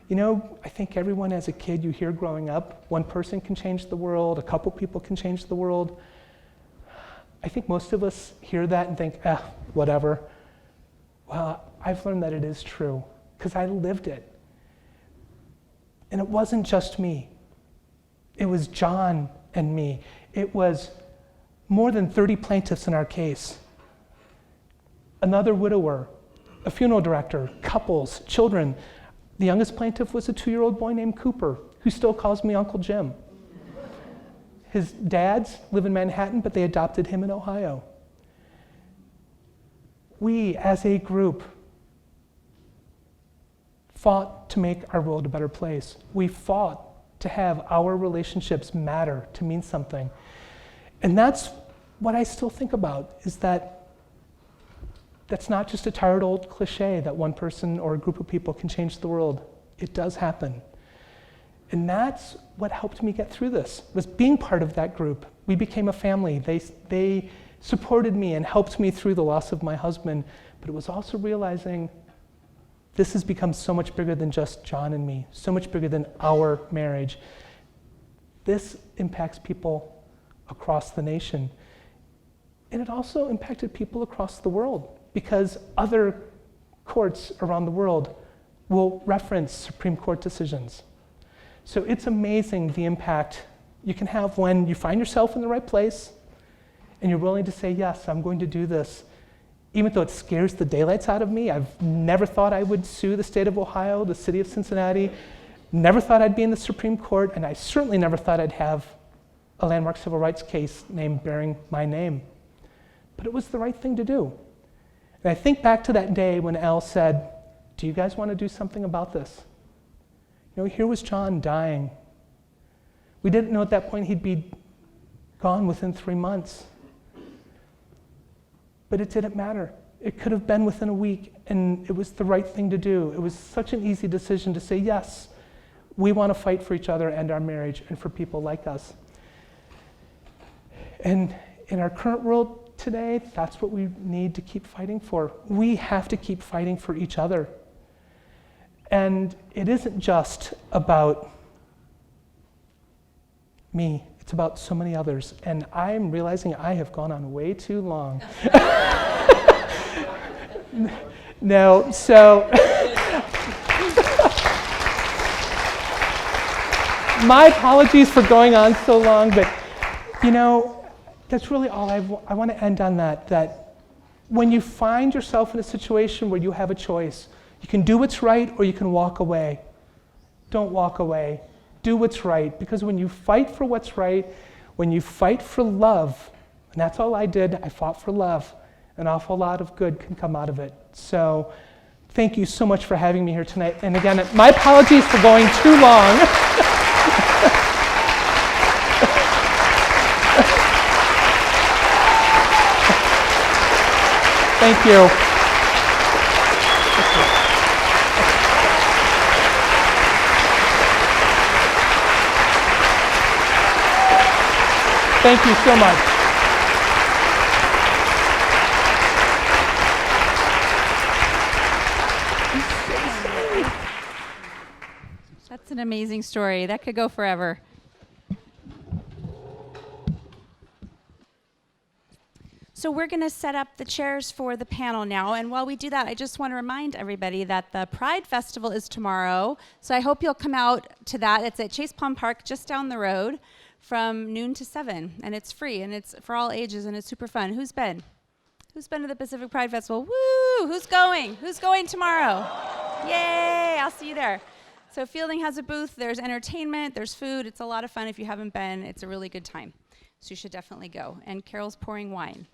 you know, I think everyone as a kid you hear growing up, one person can change the world, a couple people can change the world. I think most of us hear that and think, whatever. Well, I've learned that it is true, because I lived it. And it wasn't just me. It was John and me. It was more than 30 plaintiffs in our case. Another widower, a funeral director, couples, children. The youngest plaintiff was a 2-year-old boy named Cooper, who still calls me Uncle Jim. His dads live in Manhattan, but they adopted him in Ohio. We, as a group, fought to make our world a better place. We fought to have our relationships matter, to mean something. And that's what I still think about, is that that's not just a tired old cliche that one person or a group of people can change the world. It does happen. And that's what helped me get through this, was being part of that group. We became a family. They supported me and helped me through the loss of my husband, but it was also realizing this has become so much bigger than just John and me, so much bigger than our marriage. This impacts people across the nation. And it also impacted people across the world, because other courts around the world will reference Supreme Court decisions. So it's amazing the impact you can have when you find yourself in the right place and you're willing to say, yes, I'm going to do this. Even though it scares the daylights out of me, I've never thought I would sue the state of Ohio, the city of Cincinnati, never thought I'd be in the Supreme Court, and I certainly never thought I'd have a landmark civil rights case bearing my name. But it was the right thing to do. And I think back to that day when Al said, do you guys want to do something about this? You know, here was John dying. We didn't know at that point he'd be gone within 3 months. But it didn't matter. It could have been within a week, and it was the right thing to do. It was such an easy decision to say, yes, we want to fight for each other and our marriage and for people like us. And in our current world today, that's what we need to keep fighting for. We have to keep fighting for each other. And it isn't just about me. It's about so many others. And I'm realizing I have gone on way too long. No, so my apologies for going on so long, but you know, that's really all I want to end on that when you find yourself in a situation where you have a choice, you can do what's right or you can walk away. Don't walk away. Do what's right, because when you fight for what's right, when you fight for love, and that's all I did, I fought for love, an awful lot of good can come out of it. So thank you so much for having me here tonight. And again, my apologies for going too long. Thank you. Thank you so much. That's an amazing story. That could go forever. So we're going to set up the chairs for the panel now. And while we do that, I just want to remind everybody that the Pride Festival is tomorrow. So I hope you'll come out to that. It's at Chase Palm Park, just down the road, from noon to 7. And it's free, and it's for all ages, and it's super fun. Who's been? Who's been to the Pacific Pride Festival? Woo! Who's going? Who's going tomorrow? Yay! I'll see you there. So Fielding has a booth. There's entertainment. There's food. It's a lot of fun. If you haven't been, it's a really good time. So you should definitely go. And Carol's pouring wine.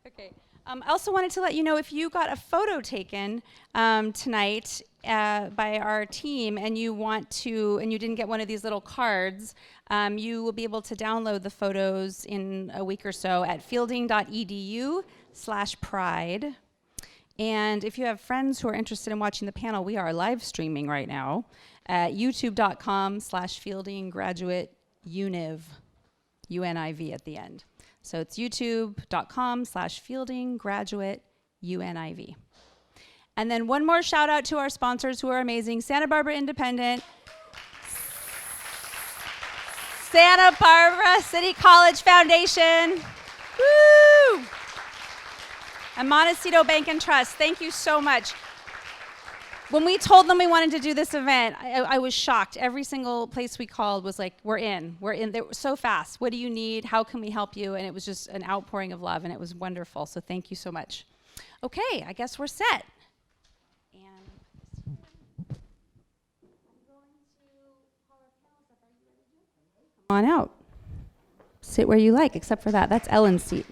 Okay. I also wanted to let you know if you got a photo taken tonight by our team and you didn't get one of these little cards, you will be able to download the photos in a week or so at fielding.edu/pride. And if you have friends who are interested in watching the panel, we are live streaming right now at youtube.com/fieldinggraduateuniv, UNIV at the end. So it's youtube.com/fieldinggraduateuniv. And then one more shout out to our sponsors who are amazing. Santa Barbara Independent, Santa Barbara City College Foundation, woo! And Montecito Bank and Trust, thank you so much. When we told them we wanted to do this event, I was shocked. Every single place we called was like, we're in. They were so fast. What do you need? How can we help you? And it was just an outpouring of love, and it was wonderful. So thank you so much. Okay, I guess we're set. And I'm going to call our panelists up. Are you ready, Jim? Come on out. Sit where you like, except for that. That's Ellen's seat.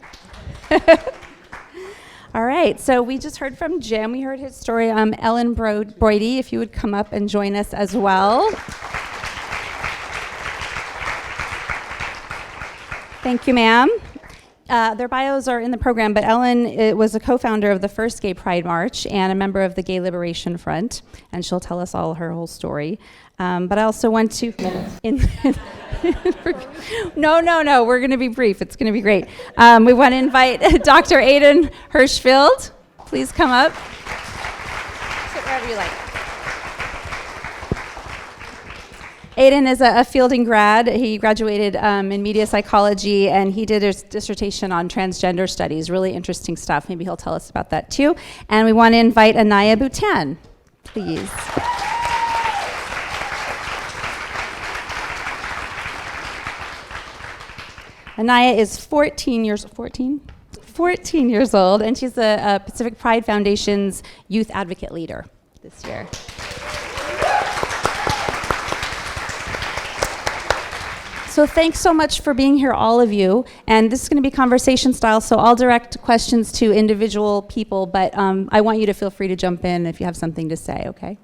All right, so we just heard from Jim. We heard his story. Ellen Broidy, if you would come up and join us as well. Thank you, ma'am. Their bios are in the program, but Ellen was a co-founder of the first Gay Pride March and a member of the Gay Liberation Front, and she'll tell us all her whole story. But I also want to... No, we're going to be brief. It's going to be great. We want to invite Dr. Aiden Hirshfield. Please come up. Sit wherever you like. Aiden is a Fielding grad. He graduated in media psychology, and he did his dissertation on transgender studies. Really interesting stuff. Maybe he'll tell us about that too. And we want to invite Anaiya Boutan, please. Anaiya is 14 years old, and she's the Pacific Pride Foundation's Youth Advocate Leader this year. So thanks so much for being here, all of you. And this is going to be conversation style, so I'll direct questions to individual people, but I want you to feel free to jump in if you have something to say, okay?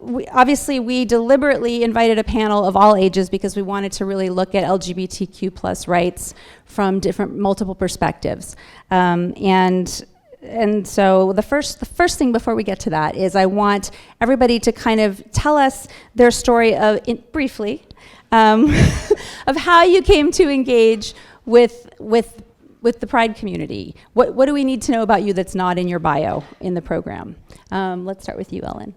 We deliberately invited a panel of all ages because we wanted to really look at LGBTQ plus rights from multiple perspectives. And so the first thing before we get to that is I want everybody to kind of tell us their story briefly of how you came to engage with the Pride community. What do we need to know about you that's not in your bio in the program? Let's start with you, Ellen.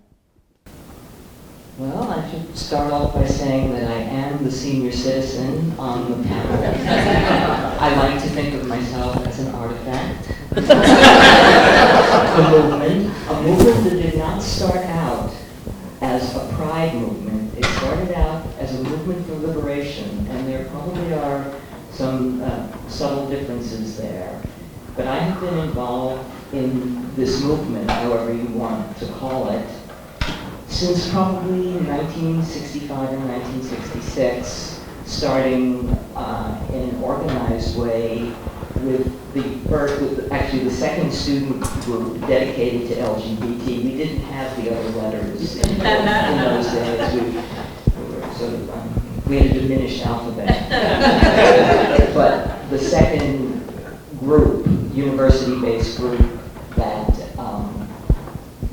Well, I should start off by saying that I am the senior citizen on the panel. I like to think of myself as an artifact. A movement that did not start out as a pride movement. It started out as a movement for liberation, and there probably are some subtle differences there. But I have been involved in this movement, however you want to call it, since probably 1965 and 1966, starting in an organized way with the second student group dedicated to LGBT. We didn't have the other letters in those days. We had a diminished alphabet. But the second group, university-based group, that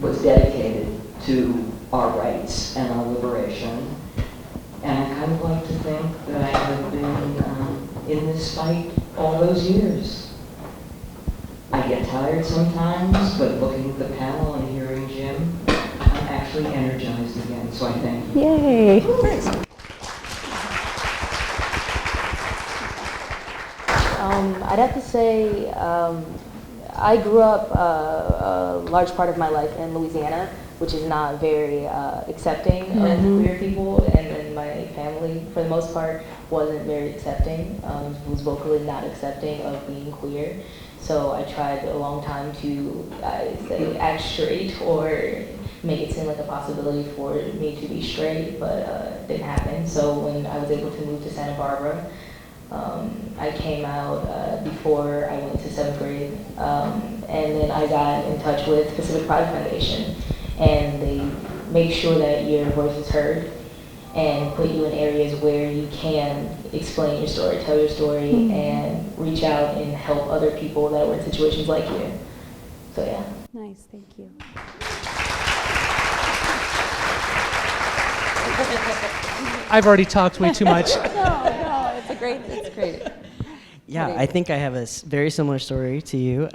was dedicated to our rights and our liberation. And I kind of like to think that I have been in this fight all those years. I get tired sometimes, but looking at the panel and hearing Jim, I'm actually energized again, so I thank you. Yay. I'd have to say I grew up a large part of my life in Louisiana, which is not very accepting of queer people, and then my family, for the most part, wasn't very accepting, was vocally not accepting of being queer. So I tried a long time to act straight or make it seem like a possibility for me to be straight, but it didn't happen. So when I was able to move to Santa Barbara, I came out before I went to 7th grade, and then I got in touch with Pacific Pride Foundation, and they make sure that your voice is heard and put you in areas where you can explain your story, tell your story, and reach out and help other people that were in situations like you. So yeah. Nice, thank you. I've already talked way too much. No, it's great. Yeah, I think I have a very similar story to you,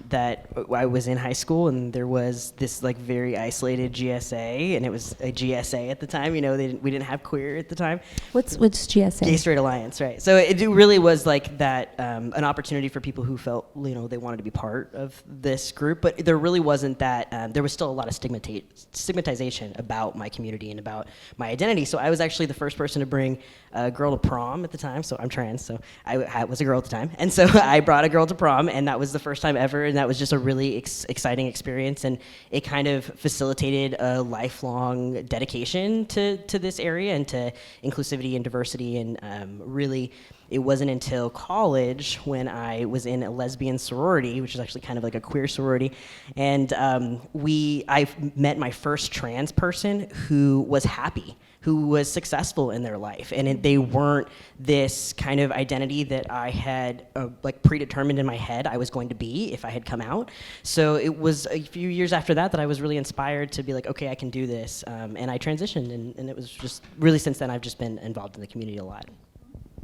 that I was in high school and there was this like very isolated GSA, and it was a GSA at the time, we didn't have queer at the time. What's GSA? Gay Straight Alliance, right. So it really was like that, an opportunity for people who felt, they wanted to be part of this group, but there really wasn't that, there was still a lot of stigmatization about my community and about my identity. So I was actually the first person to bring a girl to prom at the time, so I'm trans, so I was a girl at the time, and so I brought a girl to prom, and that was the first time ever, and that was just a really exciting experience, and it kind of facilitated a lifelong dedication to this area and to inclusivity and diversity, and really, it wasn't until college when I was in a lesbian sorority, which is actually kind of like a queer sorority, and I met my first trans person who was happy, who was successful in their life, and they weren't this kind of identity that I had like predetermined in my head I was going to be if I had come out. So it was a few years after that I was really inspired to be like, okay, I can do this, and I transitioned, and it was just really, since then I've just been involved in the community a lot.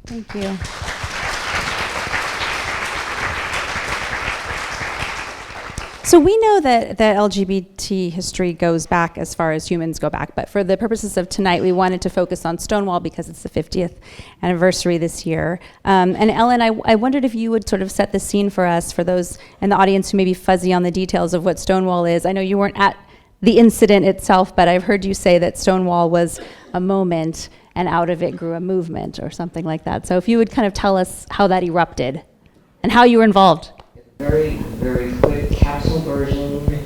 Thank you. So we know that LGBT history goes back as far as humans go back, but for the purposes of tonight, we wanted to focus on Stonewall because it's the 50th anniversary this year. And Ellen, I wondered if you would sort of set the scene for us, for those in the audience who may be fuzzy on the details of what Stonewall is. I know you weren't at the incident itself, but I've heard you say that Stonewall was a moment and out of it grew a movement or something like that. So if you would kind of tell us how that erupted and how you were involved. Very, very quick capsule version.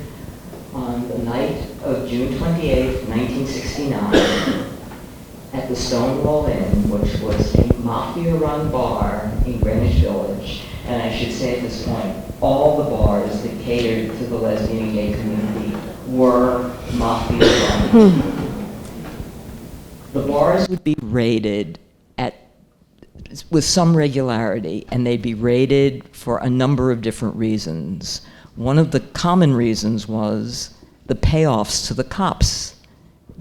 On the night of June 28th, 1969, at the Stonewall Inn, which was a mafia-run bar in Greenwich Village, and I should say at this point, all the bars that catered to the lesbian and gay community were mafia-run. The bars would be raided with some regularity, and they'd be raided for a number of different reasons. One of the common reasons was the payoffs to the cops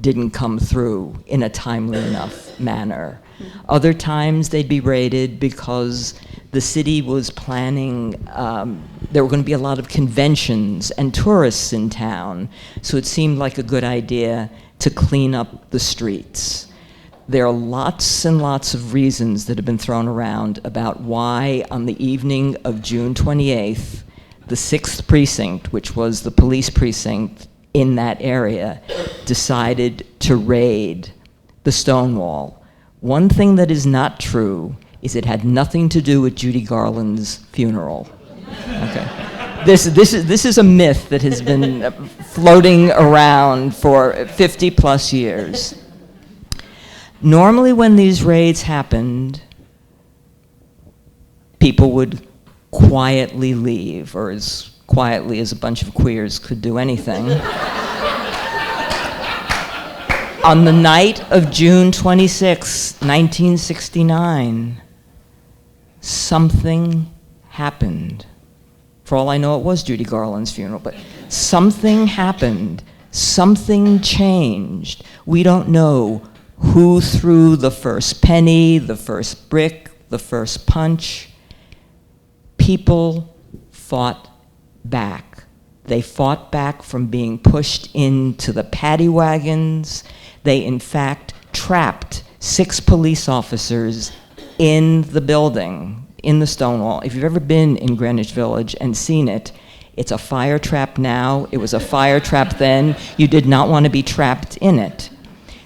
didn't come through in a timely enough manner. Other times they'd be raided because the city was planning, there were going to be a lot of conventions and tourists in town, so it seemed like a good idea to clean up the streets. There are lots and lots of reasons that have been thrown around about why on the evening of June 28th, the 6th precinct, which was the police precinct in that area, decided to raid the Stonewall. One thing that is not true is it had nothing to do with Judy Garland's funeral. Okay. This is a myth that has been floating around for 50 plus years. Normally when these raids happened, people would quietly leave, or as quietly as a bunch of queers could do anything. On the night of June 26, 1969, something happened. For all I know, it was Judy Garland's funeral, but something happened. Something changed. We don't know who threw the first penny, the first brick, the first punch. People fought back. They fought back from being pushed into the paddy wagons. They, in fact, trapped 6 police officers in the building, in the Stonewall. If you've ever been in Greenwich Village and seen it, it's a fire trap now. It was a fire trap then. You did not want to be trapped in it.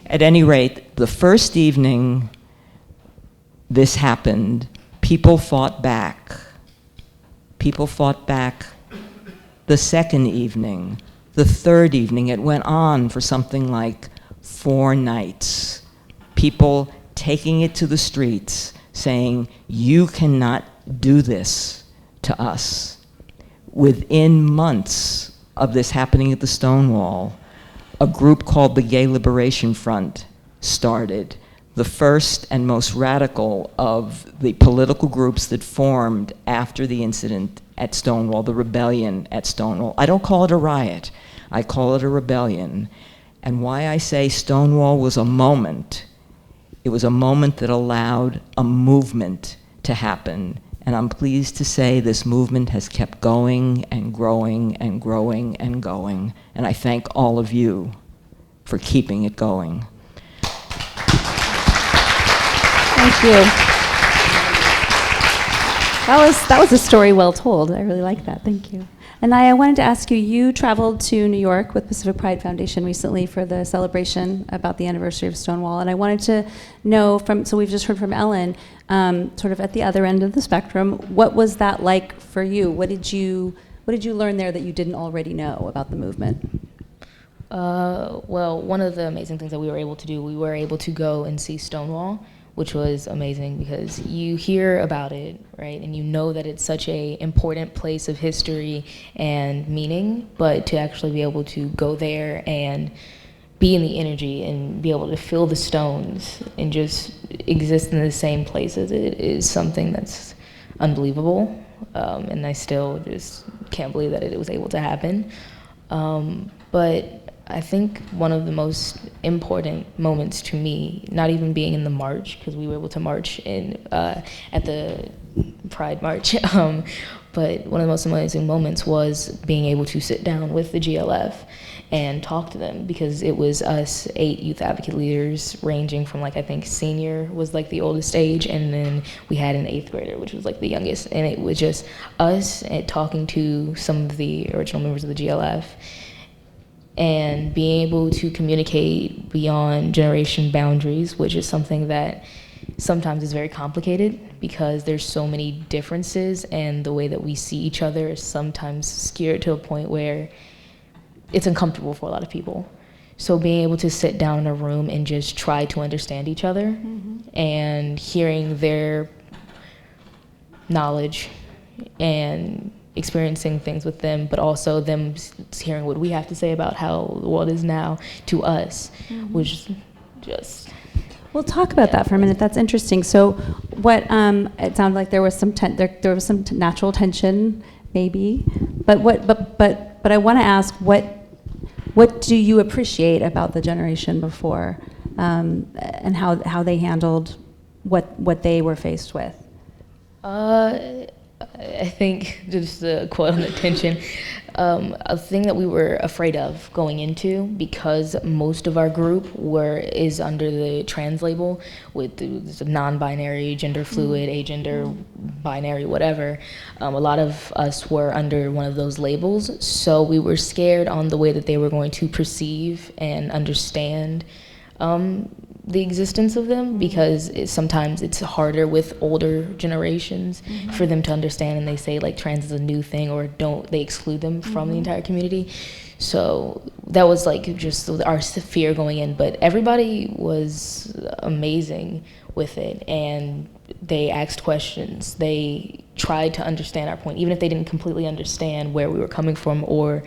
At any rate, the first evening this happened, people fought back. People fought back the second evening, the third evening. It went on for something like 4 nights. People taking it to the streets, saying, you cannot do this to us. Within months of this happening at the Stonewall, a group called the Gay Liberation Front started, the first and most radical of the political groups that formed after the incident at Stonewall, the rebellion at Stonewall. I don't call it a riot, I call it a rebellion. And why I say Stonewall was a moment, it was a moment that allowed a movement to happen. And I'm pleased to say this movement has kept going and growing and growing and going. And I thank all of you for keeping it going. Thank you. That was a story well told. I really like that. Thank you. Anaiya, I wanted to ask you, you traveled to New York with Pacific Pride Foundation recently for the celebration about the anniversary of Stonewall, and I wanted to know so we've just heard from Ellen, sort of at the other end of the spectrum, what was that like for you? What did you learn there that you didn't already know about the movement? Well, one of the amazing things that we were able to do, we were able to go and see Stonewall, which was amazing because you hear about it, right? And you know that it's such a important place of history and meaning, but to actually be able to go there and be in the energy and be able to feel the stones and just exist in the same places, it is something that's unbelievable. And I still just can't believe that it was able to happen. But I think one of the most important moments to me, not even being in the march, because we were able to march at the Pride March, but one of the most amazing moments was being able to sit down with the GLF and talk to them, because it was us 8 youth advocate leaders ranging from, like, I think senior was like the oldest age, and then we had an 8th grader, which was like the youngest, and it was just us talking to some of the original members of the GLF and being able to communicate beyond generation boundaries, which is something that sometimes is very complicated because there's so many differences, and the way that we see each other is sometimes skewed to a point where it's uncomfortable for a lot of people. So being able to sit down in a room and just try to understand each other, and hearing their knowledge and experiencing things with them, but also them hearing what we have to say about how the world is now to us, was just... We'll talk about that for a minute. That's interesting. So, what it sounded like there was some there was some natural tension, maybe. But I want to ask, what do you appreciate about the generation before, and how they handled what they were faced with? I think, just a quote on the tension, a thing that we were afraid of going into, because most of our group is under the trans label, with the non-binary, gender fluid, agender, binary, whatever. A lot of us were under one of those labels, so we were scared on the way that they were going to perceive and understand the existence of them, because sometimes it's harder with older generations for them to understand, and they say, like, trans is a new thing, or they exclude them from the entire community. So that was, like, just our fear going in, but everybody was amazing with it, and they asked questions. They tried to understand our point, even if they didn't completely understand where we were coming from or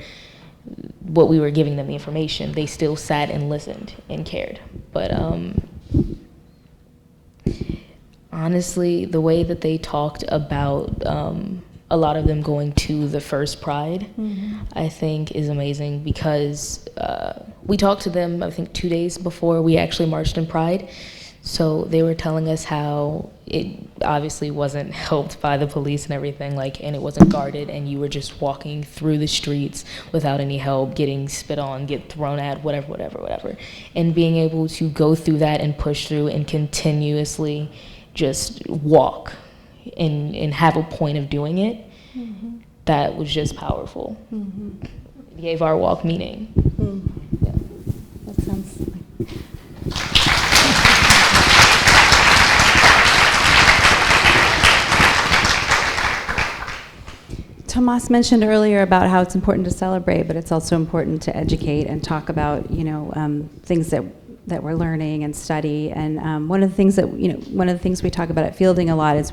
what we were giving them the information. They still sat and listened and cared. But honestly, the way that they talked about a lot of them going to the first Pride, I think is amazing, because we talked to them, I think 2 days before we actually marched in Pride. So they were telling us how it obviously wasn't helped by the police and everything, like, and it wasn't guarded, and you were just walking through the streets without any help, getting spit on, get thrown at, whatever. And being able to go through that and push through and continuously just walk and have a point of doing it, that was just powerful. It gave our walk meaning. Yeah. That sounds like... Tomas mentioned earlier about how it's important to celebrate, but it's also important to educate and talk about, things that that we're learning and study. And one of the things that, one of the things we talk about at Fielding a lot is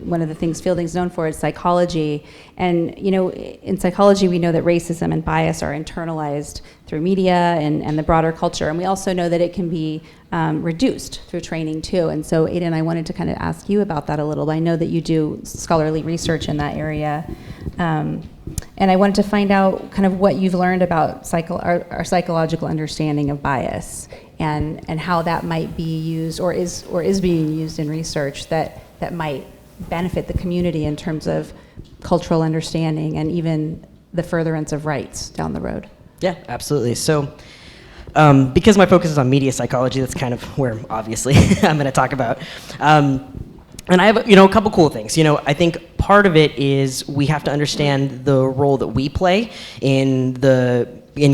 one of the things Fielding's known for is psychology. And, in psychology, we know that racism and bias are internalized through media and the broader culture. And we also know that it can be reduced through training too. And so Aiden, I wanted to kind of ask you about that a little. I know that you do scholarly research in that area. And I wanted to find out kind of what you've learned about our psychological understanding of bias and how that might be used or is being used in research that might benefit the community in terms of cultural understanding and even the furtherance of rights down the road. Yeah, absolutely. So because my focus is on media psychology, that's kind of where obviously I'm going to talk about. And I have, a couple cool things. I think part of it is we have to understand the role that we play in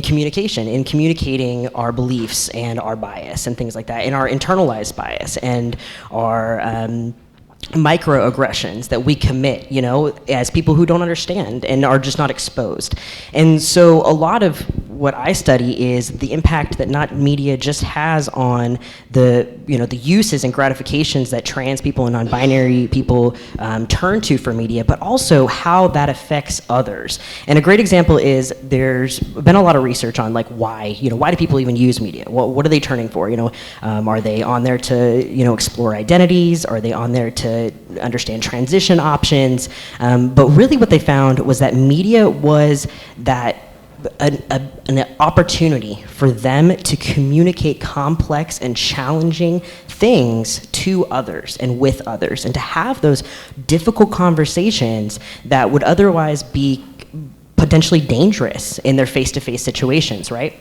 communication, in communicating our beliefs and our bias and things like that, and our internalized bias and our microaggressions that we commit, as people who don't understand and are just not exposed. And so a lot of what I study is the impact that not media just has on the uses and gratifications that trans people and non-binary people turn to for media, but also how that affects others. And a great example is there's been a lot of research on why do people even use media? What are they turning for? Are they on there to explore identities? Are they on there to understand transition options? But really what they found was that media was an opportunity for them to communicate complex and challenging things to others and with others, and to have those difficult conversations that would otherwise be potentially dangerous in their face-to-face situations, right?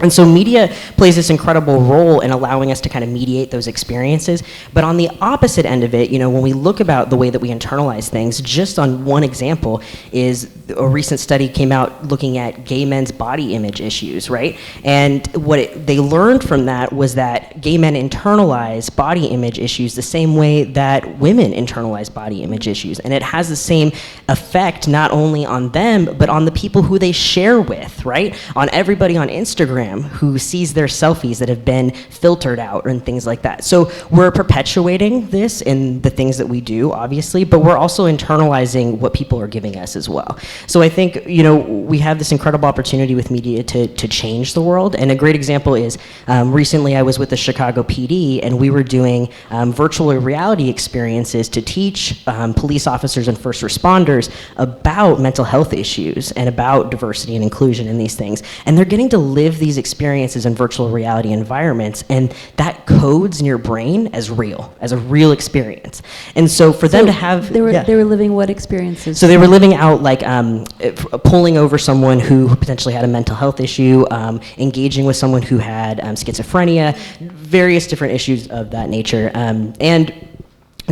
And so media plays this incredible role in allowing us to kind of mediate those experiences. But on the opposite end of it, when we look about the way that we internalize things, just on one example is a recent study came out looking at gay men's body image issues, right? And what they learned from that was that gay men internalize body image issues the same way that women internalize body image issues. And it has the same effect not only on them, but on the people who they share with, right? On everybody on Instagram who sees their selfies that have been filtered out and things like that. So we're perpetuating this in the things that we do, obviously, but we're also internalizing what people are giving us as well. So I think, we have this incredible opportunity with media to change the world. And a great example is recently I was with the Chicago PD and we were doing virtual reality experiences to teach police officers and first responders about mental health issues and about diversity and inclusion in these things. And they're getting to live these experiences in virtual reality environments, and that codes in your brain as a real experience. And so for them to have they were living what experiences? So they were living out pulling over someone who potentially had a mental health issue, engaging with someone who had schizophrenia, various different issues of that nature, and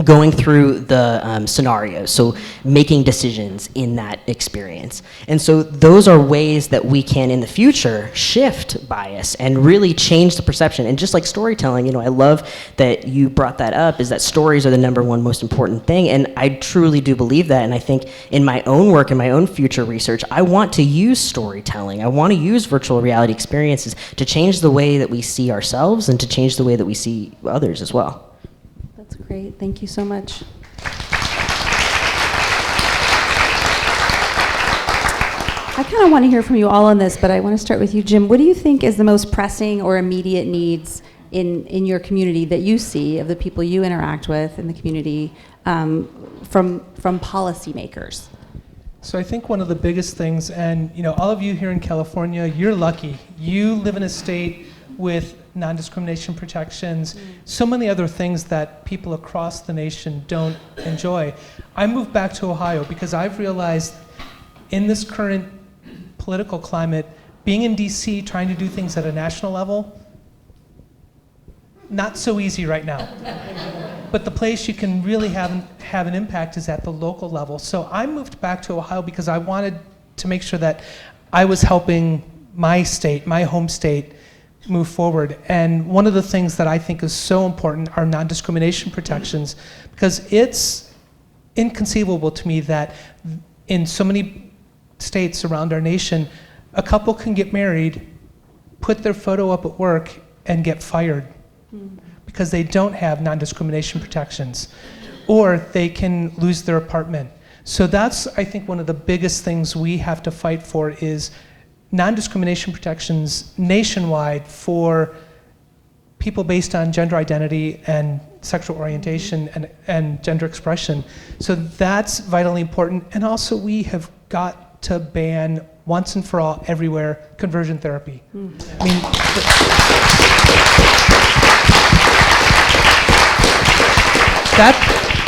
going through the scenarios, so making decisions in that experience. And so those are ways that we can, in the future, shift bias and really change the perception. And just like storytelling, I love that you brought that up, is that stories are the #1 most important thing. And I truly do believe that. And I think in my own work, in my own future research, I want to use storytelling. I want to use virtual reality experiences to change the way that we see ourselves and to change the way that we see others as well. That's great. Thank you so much. I kind of want to hear from you all on this, but I want to start with you, Jim. What do you think is the most pressing or immediate needs in your community that you see of the people you interact with in the community from policymakers? So I think one of the biggest things, and all of you here in California, you're lucky. You live in a state with non-discrimination protections, so many other things that people across the nation don't enjoy. I moved back to Ohio because I've realized in this current political climate, being in DC, trying to do things at a national level, not so easy right now. But the place you can really have an impact is at the local level. So I moved back to Ohio because I wanted to make sure that I was helping my state, my home state, move forward. And one of the things that I think is so important are non-discrimination protections, because it's inconceivable to me that in so many states around our nation, a couple can get married, put their photo up at work, and get fired because they don't have non-discrimination protections, or they can lose their apartment. So that's, I think, one of the biggest things we have to fight for is non-discrimination protections nationwide for people based on gender identity and sexual orientation and gender expression. So that's vitally important. And also we have got to ban once and for all, everywhere, conversion therapy. I mean,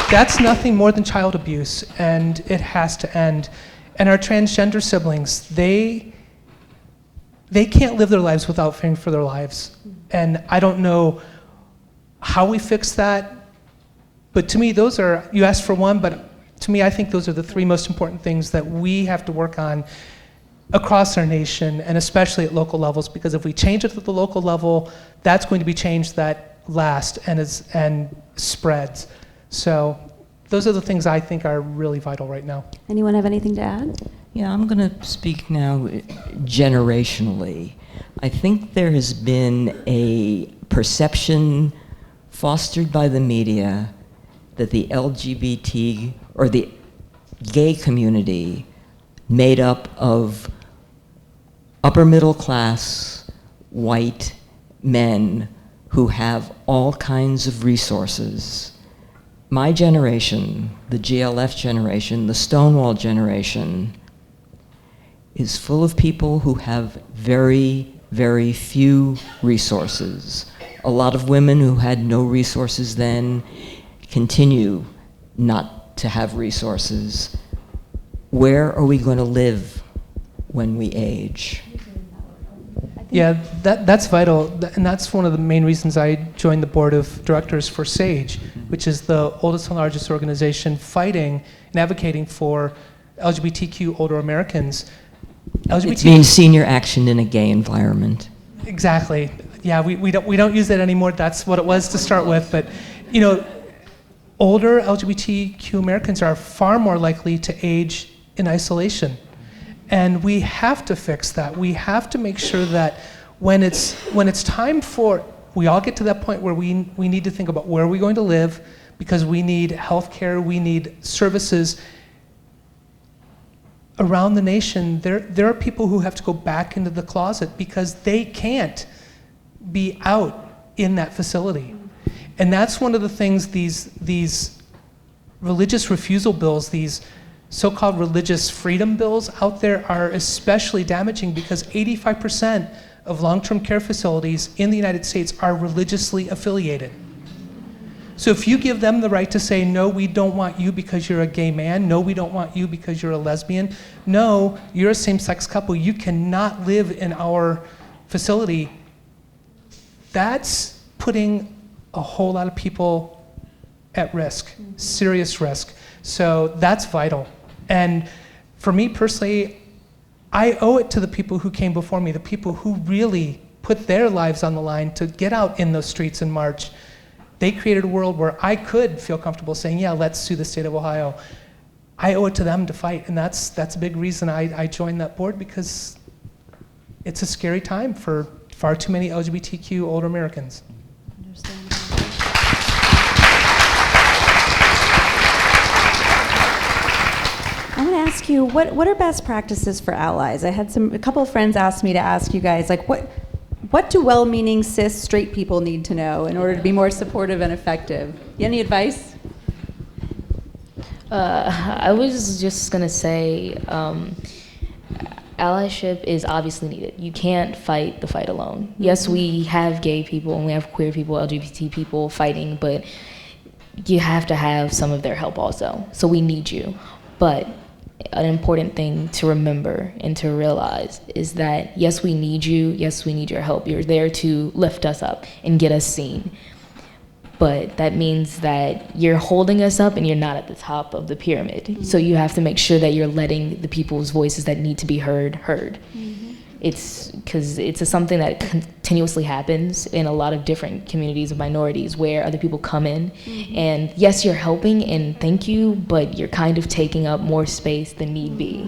that's nothing more than child abuse, and it has to end. And our transgender siblings, they can't live their lives without fearing for their lives. And I don't know how we fix that, but to me, those are, you asked for one, but to me, I think those are the three most important things that we have to work on across our nation, and especially at local levels, because if we change it at the local level, that's going to be change that lasts and spreads. So those are the things I think are really vital right now. Anyone have anything to add? Yeah, I'm going to speak now generationally. I think there has been a perception fostered by the media that the LGBT or the gay community, made up of upper middle class white men who have all kinds of resources. My generation, the GLF generation, the Stonewall generation, is full of people who have very, very few resources. A lot of women who had no resources then continue not to have resources. Where are we going to live when we age? Yeah, that's vital, and that's one of the main reasons I joined the board of directors for SAGE, which is the oldest and largest organization fighting and advocating for LGBTQ older Americans. It means senior action in a gay environment. Exactly. Yeah, we don't use that anymore. That's what it was to start with. But, you know, older LGBTQ Americans are far more likely to age in isolation. And we have to fix that. We have to make sure that when it's time for, we all get to that point where we need to think about where are we going to live, because we need health care, we need services. Around the nation, there are people who have to go back into the closet because they can't be out in that facility. And that's one of the things these religious refusal bills, these so-called religious freedom bills out there are especially damaging, because 85% of long-term care facilities in the United States are religiously affiliated. So if you give them the right to say, no, we don't want you because you're a gay man, no, we don't want you because you're a lesbian, no, you're a same-sex couple, you cannot live in our facility, that's putting a whole lot of people at risk, serious risk. So that's vital. And for me personally, I owe it to the people who came before me, the people who really put their lives on the line to get out in those streets and march. They created a world where I could feel comfortable saying, yeah, let's sue the state of Ohio. I owe it to them to fight, and that's a big reason I joined that board, because it's a scary time for far too many LGBTQ older Americans. I want to ask you, what are best practices for allies? I had a couple of friends asked me to ask you guys, like, what do well-meaning cis straight people need to know in order to be more supportive and effective? Any advice? I was just gonna say, allyship is obviously needed. You can't fight the fight alone. Yes, we have gay people and we have queer people, LGBT people fighting, but you have to have some of their help also. So we need you. But an important thing to remember and to realize is that, yes, we need you. Yes, we need your help. You're there to lift us up and get us seen. But that means that you're holding us up and you're not at the top of the pyramid. Mm-hmm. So you have to make sure that you're letting the people's voices that need to be heard. Mm-hmm. It's because it's something that continuously happens in a lot of different communities of minorities, where other people come in and yes, you're helping and thank you, but you're kind of taking up more space than need be.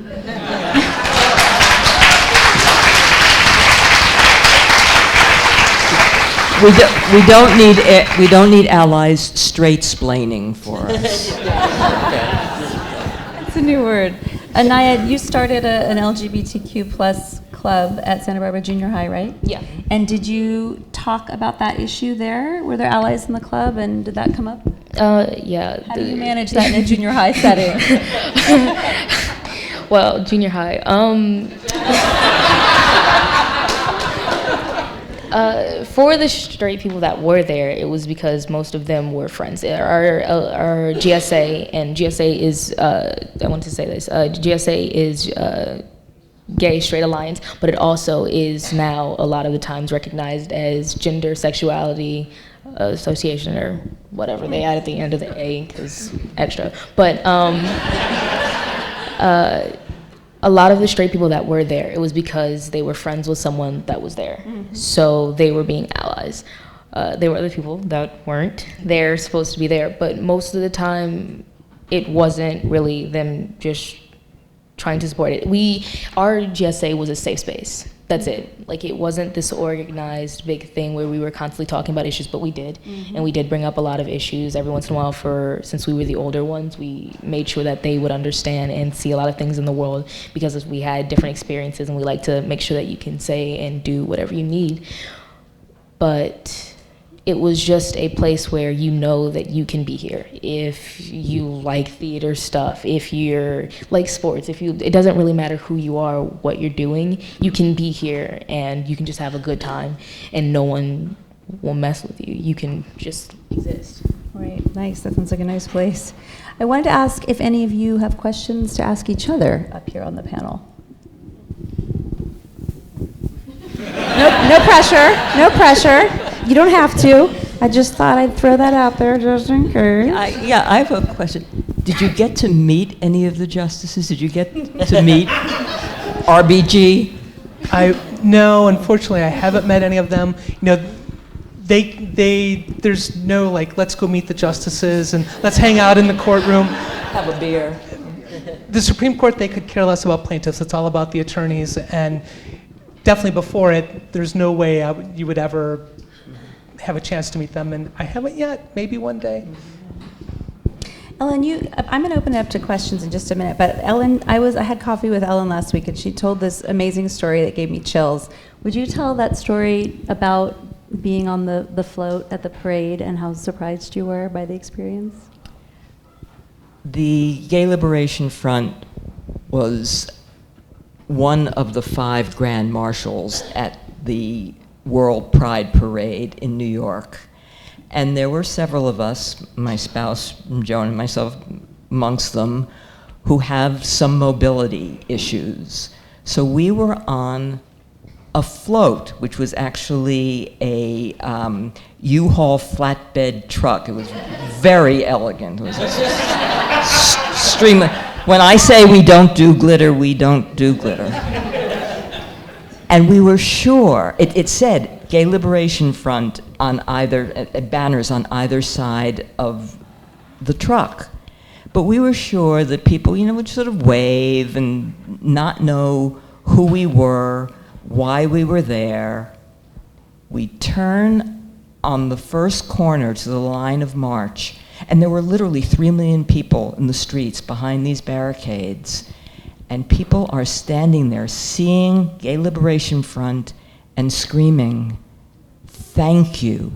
We don't need allies straight-splaining for us. It's a new word. Anaiya, you started an LGBTQ plus club at Santa Barbara Junior High, right? Yeah. And did you talk about that issue there? Were there allies in the club, and did that come up? Yeah. How do you manage that in a junior high setting? Well, junior high. For the straight people that were there, it was because most of them were friends. Our GSA, and GSA is, I want to say this, GSA is Gay Straight Alliance, but it also is now a lot of the times recognized as Gender Sexuality Association, or whatever they add at the end of the A, because extra. But a lot of the straight people that were there, it was because they were friends with someone that was there. Mm-hmm. So they were being allies. There were other people that weren't. They're supposed to be there, but most of the time, it wasn't really them just trying to support it. Our GSA was a safe space. That's it. Like, it wasn't this organized big thing where we were constantly talking about issues, but we did. Mm-hmm. And we did bring up a lot of issues every once in a while. Since we were the older ones, we made sure that they would understand and see a lot of things in the world, because we had different experiences, and we like to make sure that you can say and do whatever you need. But it was just a place where you know that you can be here. If you like theater stuff, if you're like sports, it doesn't really matter who you are or what you're doing, you can be here and you can just have a good time and no one will mess with you. You can just exist. Right, nice, that sounds like a nice place. I wanted to ask if any of you have questions to ask each other up here on the panel. No pressure, no pressure. You don't have to. I just thought I'd throw that out there just in case. I have a question. Did you get to meet any of the justices? Did you get to meet RBG? No, unfortunately, I haven't met any of them. You know, there's no like, let's go meet the justices and let's hang out in the courtroom. Have a beer. The Supreme Court, they could care less about plaintiffs. It's all about the attorneys, and definitely before it, there's no way you would ever have a chance to meet them, and I haven't yet. Maybe one day. Ellen, I'm going to open it up to questions in just a minute, but Ellen, I had coffee with Ellen last week, and she told this amazing story that gave me chills. Would you tell that story about being on the float at the parade and how surprised you were by the experience? The Gay Liberation Front was one of the 5 grand marshals at the World Pride Parade in New York. And there were several of us, my spouse, Joan, and myself amongst them, who have some mobility issues. So we were on a float, which was actually a U-Haul flatbed truck. It was very elegant. It was extremely. When I say we don't do glitter, we don't do glitter. And we were sure, it said Gay Liberation Front on either, banners on either side of the truck. But we were sure that people, would sort of wave and not know who we were, why we were there. We turn on the first corner to the line of march, and there were literally 3 million people in the streets behind these barricades. And people are standing there seeing Gay Liberation Front and screaming, "Thank you,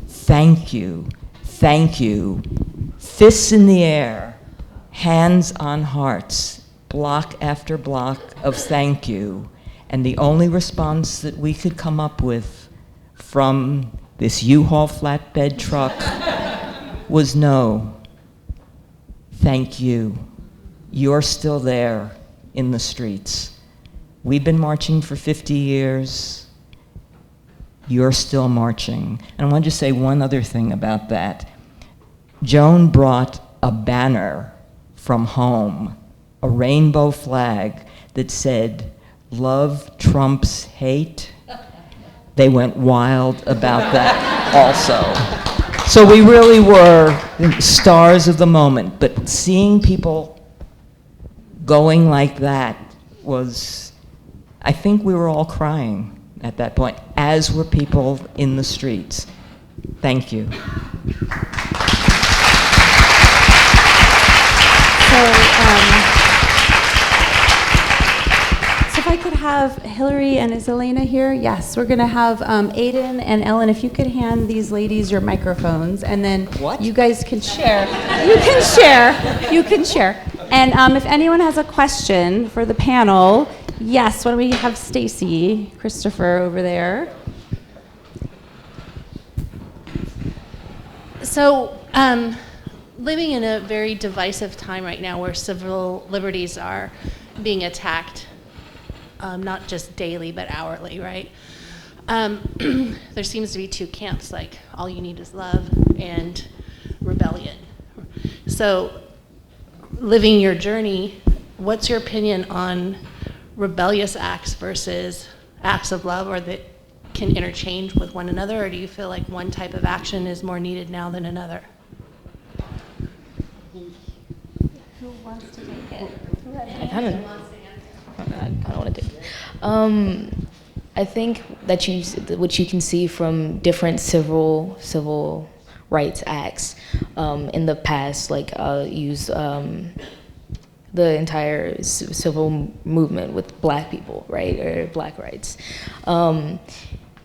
thank you, thank you." Fists in the air, hands on hearts, block after block of thank you. And the only response that we could come up with from this U-Haul flatbed truck was no. Thank you. You're still there in the streets. We've been marching for 50 years. You're still marching. And I want to just say one other thing about that. Joan brought a banner from home, a rainbow flag that said, "Love trumps hate." They went wild about that also. So we really were stars of the moment, but seeing people going like that was, I think we were all crying. at that point, as were people in the streets. Thank you. So if I could have Hillary and is Elena here? Yes, we're going to have Aiden and Ellen, if you could hand these ladies your microphones, and then you guys can share. You can share. You can share. And if anyone has a question for the panel, yes, why don't we have Stacy, Christopher over there. So, living in a very divisive time right now where civil liberties are being attacked, not just daily, but hourly, right? There seems to be two camps, like all you need is love and rebellion. So, living your journey, what's your opinion on rebellious acts versus acts of love, or that can interchange with one another, or do you feel like one type of action is more needed now than another? Who wants to take it? I don't want to take it. I think that what you can see from different civil rights acts in the past, like use the entire civil movement with black people, right, or black rights.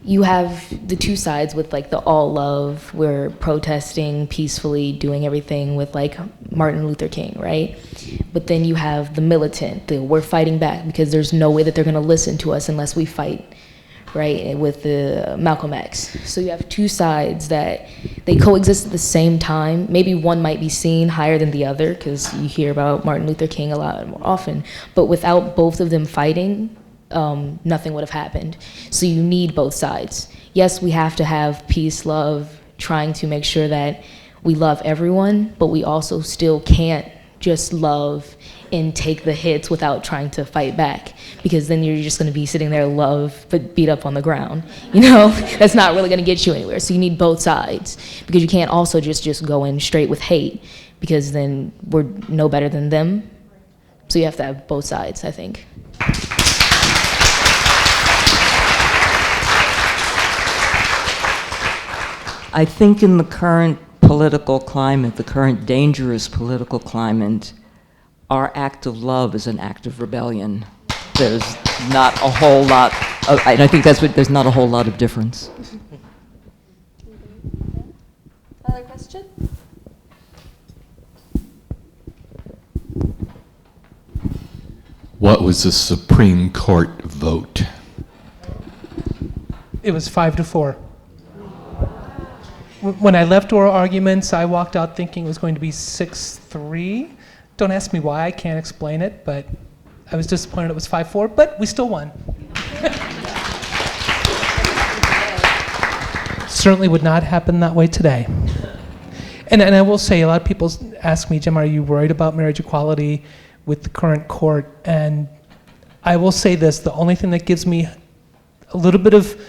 You have the two sides with like the all love, we're protesting peacefully, doing everything with like Martin Luther King, right? But then you have the militant, we're fighting back because there's no way that they're gonna listen to us unless we fight, right, with the Malcolm X. So you have two sides that they coexist at the same time. Maybe one might be seen higher than the other because you hear about Martin Luther King a lot more often, but without both of them fighting, nothing would have happened. So you need both sides. Yes, we have to have peace, love, trying to make sure that we love everyone, but we also still can't just love and take the hits without trying to fight back, because then you're just going to be sitting there love but beat up on the ground. You know, that's not really going to get you anywhere. So you need both sides, because you can't also just go in straight with hate, because then we're no better than them. So you have to have both sides, I think. I think in the current political climate, the current dangerous political climate, our act of love is an act of rebellion. There's not a whole lot of, and I think that's what, there's not a whole lot of difference. Other question? What was the Supreme Court vote? It was 5-4. When I left oral arguments, I walked out thinking it was going to be 6-3. Don't ask me why, I can't explain it, but I was disappointed it was 5-4, but we still won. Certainly would not happen that way today. And I will say, a lot of people ask me, Jim, are you worried about marriage equality with the current court? And I will say this, the only thing that gives me a little bit of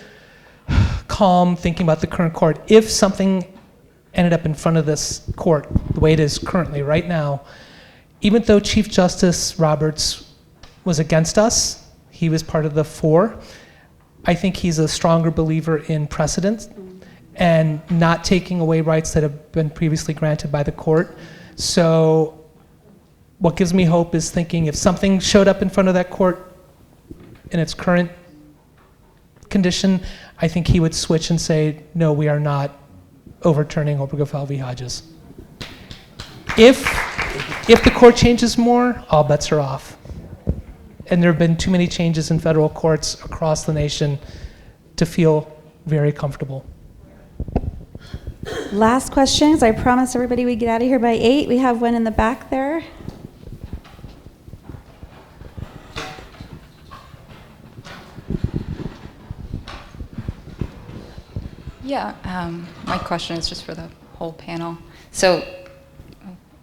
calm thinking about the current court, if something ended up in front of this court the way it is currently right now, even though Chief Justice Roberts was against us, he was part of the 4, I think he's a stronger believer in precedent and not taking away rights that have been previously granted by the court. So what gives me hope is thinking if something showed up in front of that court in its current condition, I think he would switch and say, no, we are not overturning Obergefell v. Hodges. If the court changes more, all bets are off. And there have been too many changes in federal courts across the nation to feel very comfortable. Last questions. I promised everybody we'd get out of here by 8. We have one in the back there. Yeah, my question is just for the whole panel. So,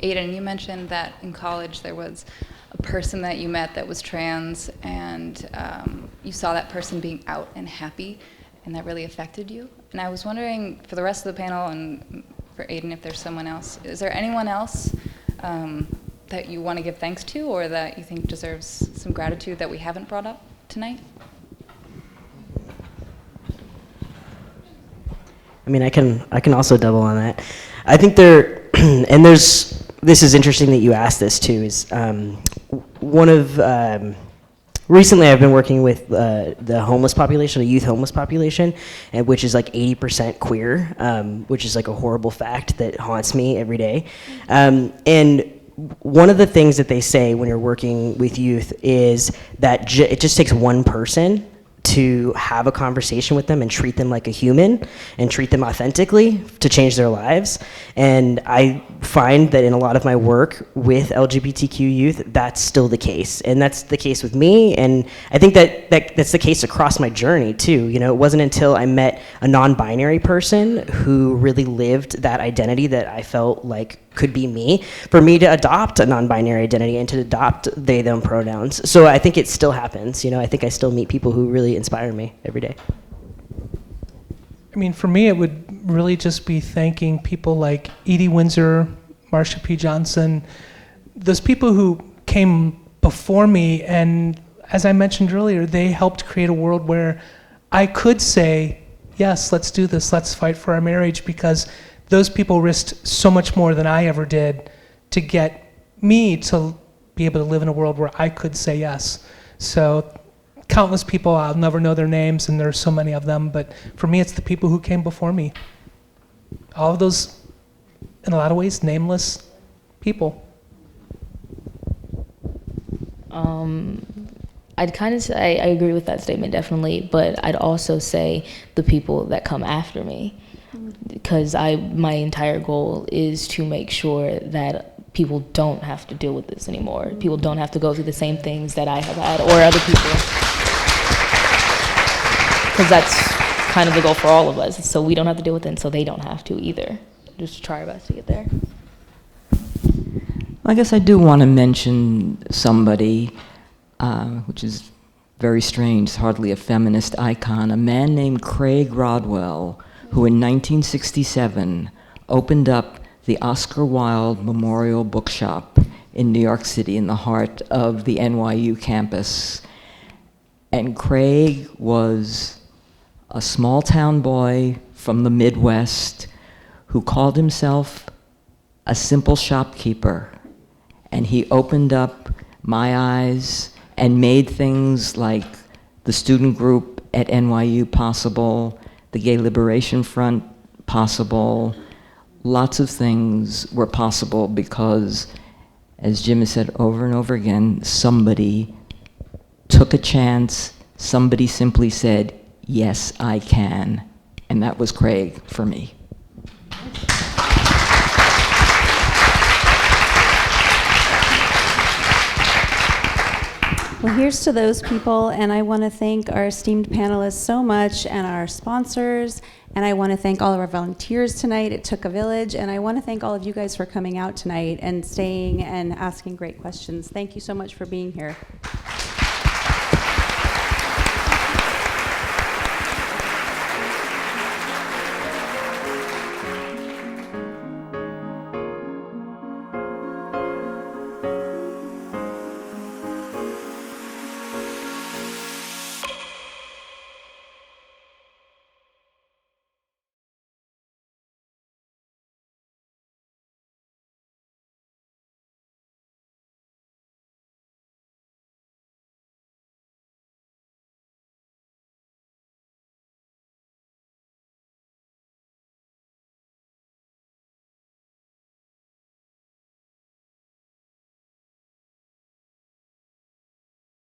Aiden, you mentioned that in college there was a person that you met that was trans, and you saw that person being out and happy, and that really affected you. And I was wondering, for the rest of the panel, and for Aiden, if there's someone else, is there anyone else that you want to give thanks to, or that you think deserves some gratitude that we haven't brought up tonight? mean, I can also double on that. I think this is interesting that you asked this too, is recently I've been working with the homeless population, the youth homeless population, which is like 80% queer, which is like a horrible fact that haunts me every day. And one of the things that they say when you're working with youth is that it just takes one person to have a conversation with them and treat them like a human and treat them authentically to change their lives. And I find that in a lot of my work with LGBTQ youth, that's still the case. And that's the case with me. And I think that's the case across my journey too. You know, it wasn't until I met a non-binary person who really lived that identity that I felt like could be me, for me to adopt a non-binary identity and to adopt they, them pronouns. So I think it still happens. You know, I think I still meet people who really inspire me every day. I mean, for me, it would really just be thanking people like Edie Windsor, Marsha P. Johnson, those people who came before me, and as I mentioned earlier, they helped create a world where I could say, yes, let's do this, let's fight for our marriage, because those people risked so much more than I ever did to get me to be able to live in a world where I could say yes. So countless people, I'll never know their names, and there's so many of them, but for me, it's the people who came before me. All of those, in a lot of ways, nameless people. I'd kind of say, I agree with that statement, definitely, but I'd also say the people that come after me, because my entire goal is to make sure that people don't have to deal with this anymore. People don't have to go through the same things that I have had or other people. Because that's kind of the goal for all of us. So we don't have to deal with it, and so they don't have to either. Just try our best to get there. I guess I do want to mention somebody, which is very strange, it's hardly a feminist icon, a man named Craig Rodwell, who in 1967 opened up the Oscar Wilde Memorial Bookshop in New York City in the heart of the NYU campus. And Craig was a small town boy from the Midwest who called himself a simple shopkeeper. And he opened up my eyes and made things like the student group at NYU possible, the Gay Liberation Front possible. Lots of things were possible because, as Jim has said over and over again, somebody took a chance, somebody simply said, yes, I can. And that was Craig for me. Well, here's to those people, and I want to thank our esteemed panelists so much, and our sponsors, and I want to thank all of our volunteers tonight. It took a village, and I want to thank all of you guys for coming out tonight and staying and asking great questions. Thank you so much for being here.